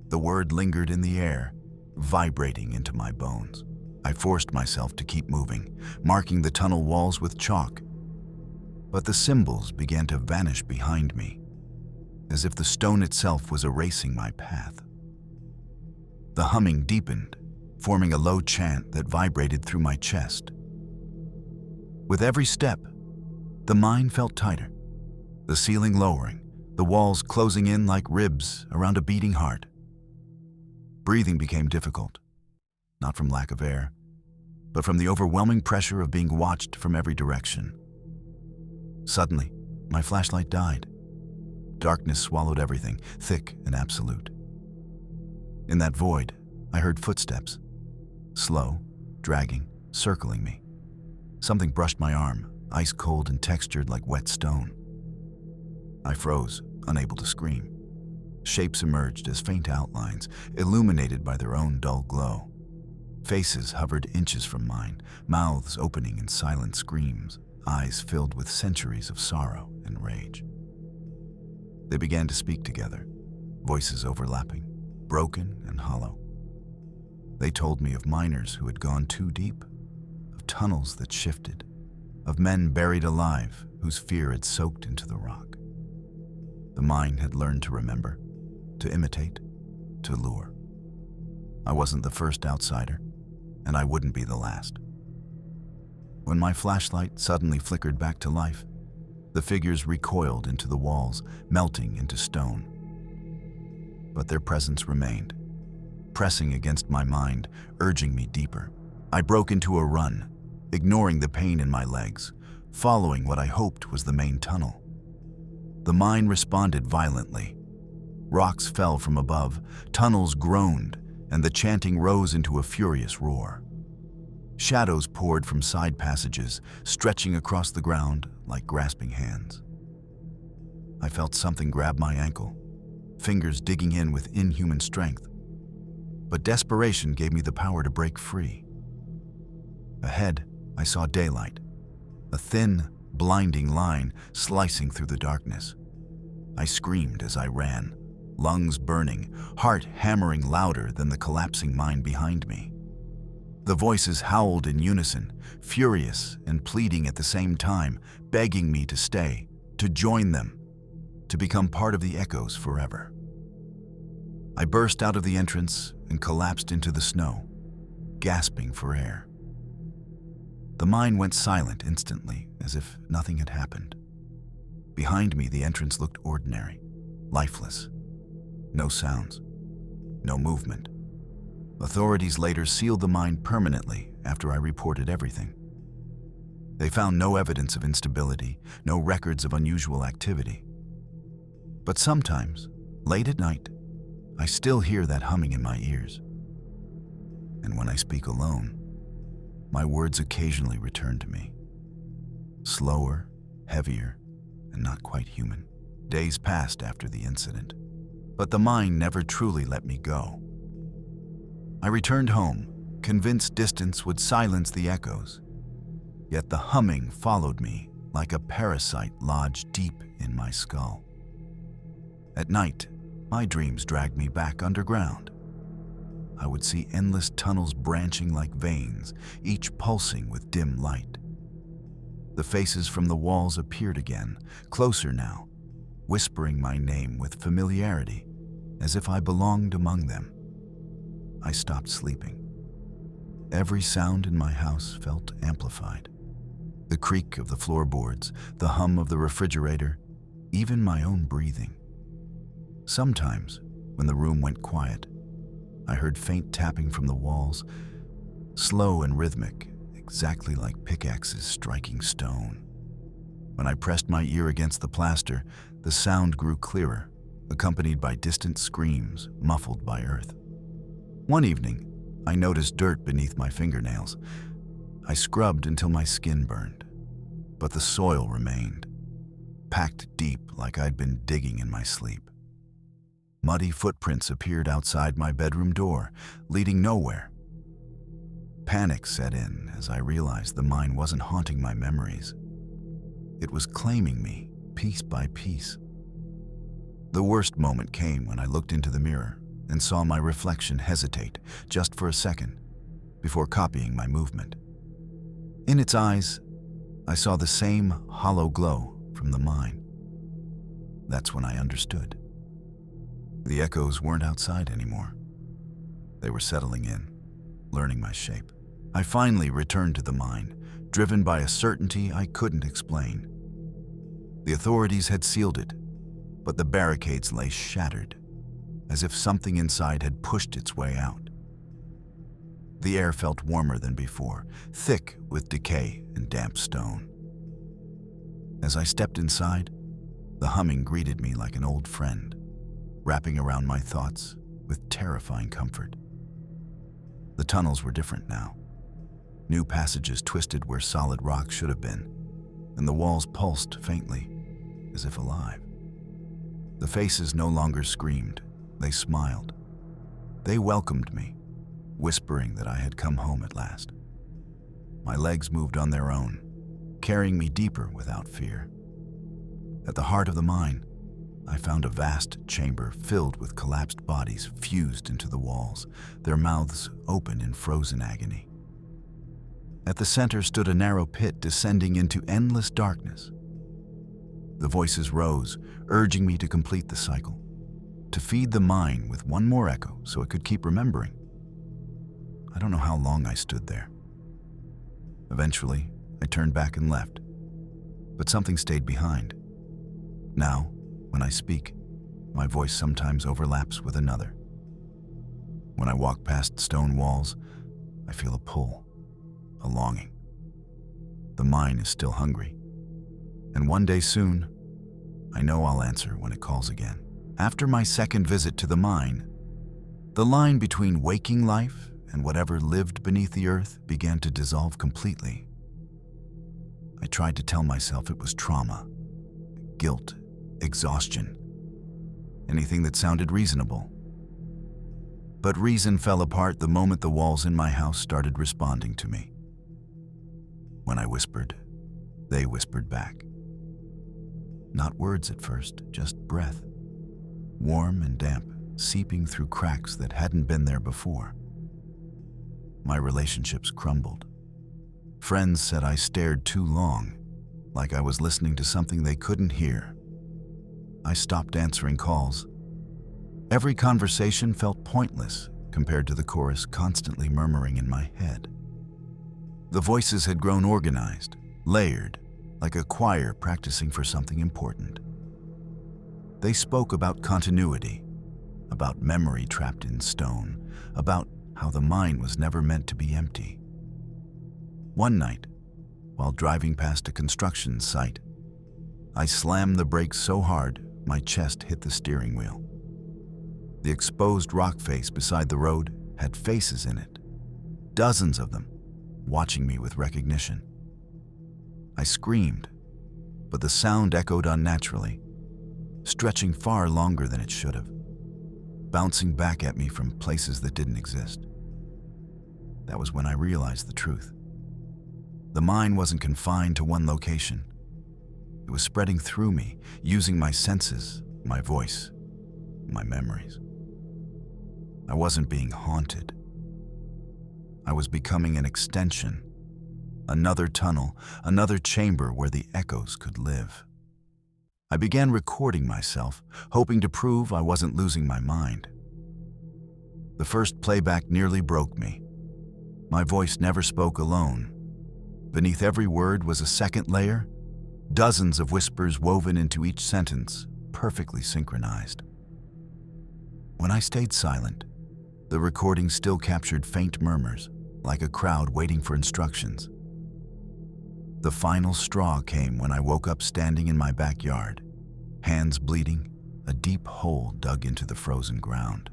The word lingered in the air, vibrating into my bones. I forced myself to keep moving, marking the tunnel walls with chalk. But the symbols began to vanish behind me, as if the stone itself was erasing my path. The humming deepened, forming a low chant that vibrated through my chest. With every step, the mind felt tighter, the ceiling lowering, the walls closing in like ribs around a beating heart. Breathing became difficult, not from lack of air, but from the overwhelming pressure of being watched from every direction. Suddenly, my flashlight died. Darkness swallowed everything, thick and absolute. In that void, I heard footsteps, slow, dragging, circling me. Something brushed my arm, ice cold and textured like wet stone. I froze, unable to scream. Shapes emerged as faint outlines, illuminated by their own dull glow. Faces hovered inches from mine, mouths opening in silent screams, eyes filled with centuries of sorrow and rage. They began to speak together, voices overlapping, broken and hollow. They told me of miners who had gone too deep, of tunnels that shifted, of men buried alive whose fear had soaked into the rock. The mind had learned to remember, to imitate, to lure. I wasn't the first outsider, and I wouldn't be the last. When my flashlight suddenly flickered back to life, the figures recoiled into the walls, melting into stone. But their presence remained, pressing against my mind, urging me deeper. I broke into a run, ignoring the pain in my legs, following what I hoped was the main tunnel. The mine responded violently. Rocks fell from above, tunnels groaned, and the chanting rose into a furious roar. Shadows poured from side passages, stretching across the ground like grasping hands. I felt something grab my ankle, fingers digging in with inhuman strength. But desperation gave me the power to break free. Ahead, I saw daylight, a thin, blinding line slicing through the darkness. I screamed as I ran, lungs burning, heart hammering louder than the collapsing mine behind me. The voices howled in unison, furious and pleading at the same time, begging me to stay, to join them, to become part of the echoes forever. I burst out of the entrance and collapsed into the snow, gasping for air. The mine went silent instantly, as if nothing had happened. Behind me, the entrance looked ordinary, lifeless. No sounds, no movement. Authorities later sealed the mine permanently after I reported everything. They found no evidence of instability, no records of unusual activity. But sometimes, late at night, I still hear that humming in my ears. And when I speak alone, my words occasionally return to me. Slower, heavier, and not quite human. Days passed after the incident, but the mine never truly let me go. I returned home, convinced distance would silence the echoes. Yet the humming followed me like a parasite lodged deep in my skull. At night, my dreams dragged me back underground. I would see endless tunnels branching like veins, each pulsing with dim light. The faces from the walls appeared again, closer now, whispering my name with familiarity, as if I belonged among them. I stopped sleeping. Every sound in my house felt amplified. The creak of the floorboards, the hum of the refrigerator, even my own breathing. Sometimes, when the room went quiet, I heard faint tapping from the walls, slow and rhythmic, exactly like pickaxes striking stone. When I pressed my ear against the plaster, the sound grew clearer, accompanied by distant screams muffled by earth. One evening, I noticed dirt beneath my fingernails. I scrubbed until my skin burned, but the soil remained, packed deep like I'd been digging in my sleep. Muddy footprints appeared outside my bedroom door, leading nowhere. Panic set in as I realized the mine wasn't haunting my memories. It was claiming me, piece by piece. The worst moment came when I looked into the mirror and saw my reflection hesitate just for a second before copying my movement. In its eyes, I saw the same hollow glow from the mine. That's when I understood. The echoes weren't outside anymore. They were settling in, learning my shape. I finally returned to the mine, driven by a certainty I couldn't explain. The authorities had sealed it, but the barricades lay shattered, as if something inside had pushed its way out. The air felt warmer than before, thick with decay and damp stone. As I stepped inside, the humming greeted me like an old friend, wrapping around my thoughts with terrifying comfort. The tunnels were different now. New passages twisted where solid rock should have been, and the walls pulsed faintly, as if alive. The faces no longer screamed, they smiled. They welcomed me, whispering that I had come home at last. My legs moved on their own, carrying me deeper without fear. At the heart of the mine, I found a vast chamber filled with collapsed bodies fused into the walls, their mouths open in frozen agony. At the center stood a narrow pit descending into endless darkness. The voices rose, urging me to complete the cycle, to feed the mine with one more echo so it could keep remembering. I don't know how long I stood there. Eventually, I turned back and left, but something stayed behind. Now, when I speak, my voice sometimes overlaps with another. When I walk past stone walls, I feel a pull, a longing. The mine is still hungry, and one day soon, I know I'll answer when it calls again. After my second visit to the mine, the line between waking life and whatever lived beneath the earth began to dissolve completely. I tried to tell myself it was trauma, guilt, exhaustion, anything that sounded reasonable. But reason fell apart the moment the walls in my house started responding to me. When I whispered, they whispered back. Not words at first, just breath, warm and damp, seeping through cracks that hadn't been there before. My relationships crumbled. Friends said I stared too long, like I was listening to something they couldn't hear. I stopped answering calls. Every conversation felt pointless compared to the chorus constantly murmuring in my head. The voices had grown organized, layered, like a choir practicing for something important. They spoke about continuity, about memory trapped in stone, about how the mine was never meant to be empty. One night, while driving past a construction site, I slammed the brakes so hard my chest hit the steering wheel. The exposed rock face beside the road had faces in it, dozens of them, watching me with recognition. I screamed, but the sound echoed unnaturally, stretching far longer than it should have, bouncing back at me from places that didn't exist. That was when I realized the truth. The mine wasn't confined to one location. It was spreading through me, using my senses, my voice, my memories. I wasn't being haunted. I was becoming an extension, another tunnel, another chamber where the echoes could live. I began recording myself, hoping to prove I wasn't losing my mind. The first playback nearly broke me. My voice never spoke alone. Beneath every word was a second layer, dozens of whispers woven into each sentence, perfectly synchronized. When I stayed silent, the recording still captured faint murmurs, like a crowd waiting for instructions. The final straw came when I woke up standing in my backyard, hands bleeding, a deep hole dug into the frozen ground.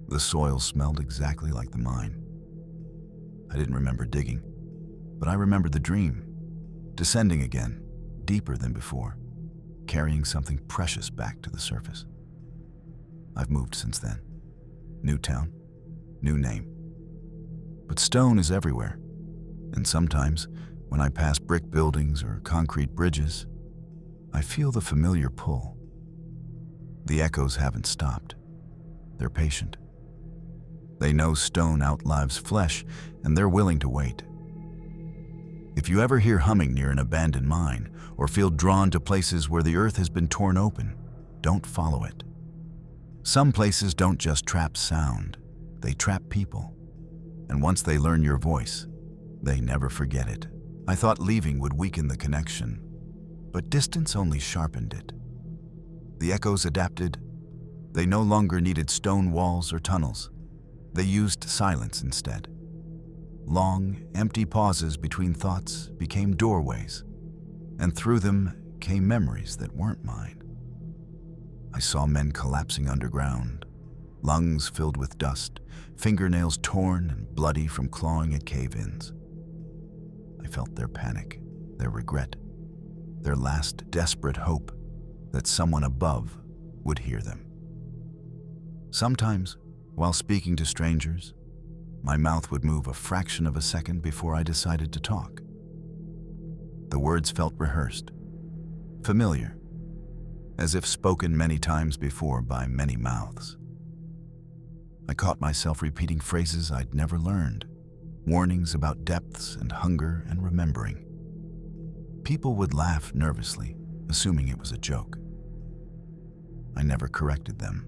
The soil smelled exactly like the mine. I didn't remember digging, but I remembered the dream, descending again, deeper than before, carrying something precious back to the surface. I've moved since then. New town, new name. But stone is everywhere, and sometimes, when I pass brick buildings or concrete bridges, I feel the familiar pull. The echoes haven't stopped. They're patient. They know stone outlives flesh, and they're willing to wait. If you ever hear humming near an abandoned mine, or feel drawn to places where the earth has been torn open, don't follow it. Some places don't just trap sound, they trap people. And once they learn your voice, they never forget it. I thought leaving would weaken the connection, but distance only sharpened it. The echoes adapted. They no longer needed stone walls or tunnels. They used silence instead. Long, empty pauses between thoughts became doorways, and through them came memories that weren't mine. I saw men collapsing underground, lungs filled with dust, fingernails torn and bloody from clawing at cave-ins. I felt their panic, their regret, their last desperate hope that someone above would hear them. Sometimes, while speaking to strangers, my mouth would move a fraction of a second before I decided to talk. The words felt rehearsed, familiar, as if spoken many times before by many mouths. I caught myself repeating phrases I'd never learned, warnings about depths and hunger and remembering. People would laugh nervously, assuming it was a joke. I never corrected them.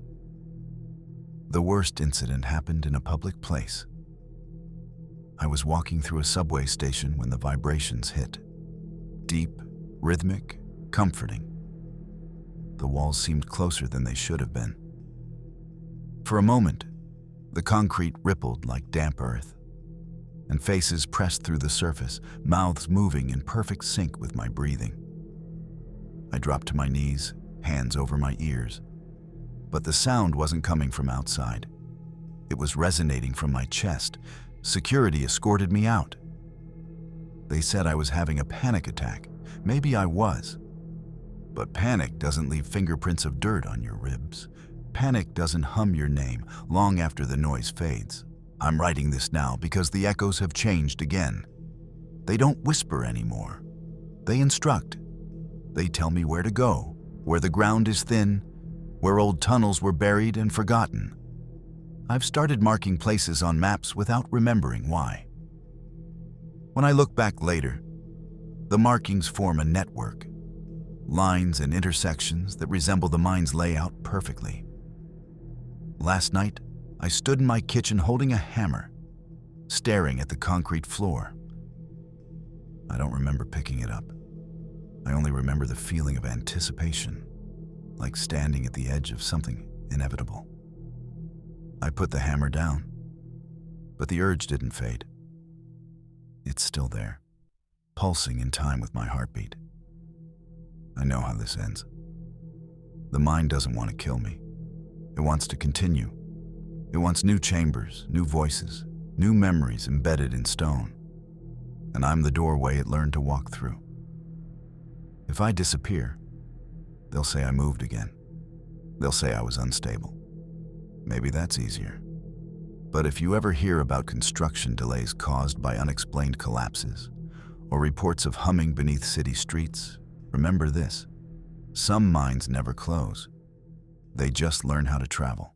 The worst incident happened in a public place. I was walking through a subway station when the vibrations hit. Deep, rhythmic, comforting. The walls seemed closer than they should have been. For a moment, the concrete rippled like damp earth, and faces pressed through the surface, mouths moving in perfect sync with my breathing. I dropped to my knees, hands over my ears. But the sound wasn't coming from outside. It was resonating from my chest. Security escorted me out. They said I was having a panic attack. Maybe I was. But panic doesn't leave fingerprints of dirt on your ribs. Panic doesn't hum your name long after the noise fades. I'm writing this now because the echoes have changed again. They don't whisper anymore. They instruct. They tell me where to go, where the ground is thin, where old tunnels were buried and forgotten. I've started marking places on maps without remembering why. When I look back later, the markings form a network, lines and intersections that resemble the mine's layout perfectly. Last night, I stood in my kitchen holding a hammer, staring at the concrete floor. I don't remember picking it up. I only remember the feeling of anticipation, like standing at the edge of something inevitable. I put the hammer down, but the urge didn't fade. It's still there, pulsing in time with my heartbeat. I know how this ends. The mind doesn't want to kill me. It wants to continue. It wants new chambers, new voices, new memories embedded in stone. And I'm the doorway it learned to walk through. If I disappear, they'll say I moved again. They'll say I was unstable. Maybe that's easier. But if you ever hear about construction delays caused by unexplained collapses, or reports of humming beneath city streets, remember this: some mines never close. They just learn how to travel.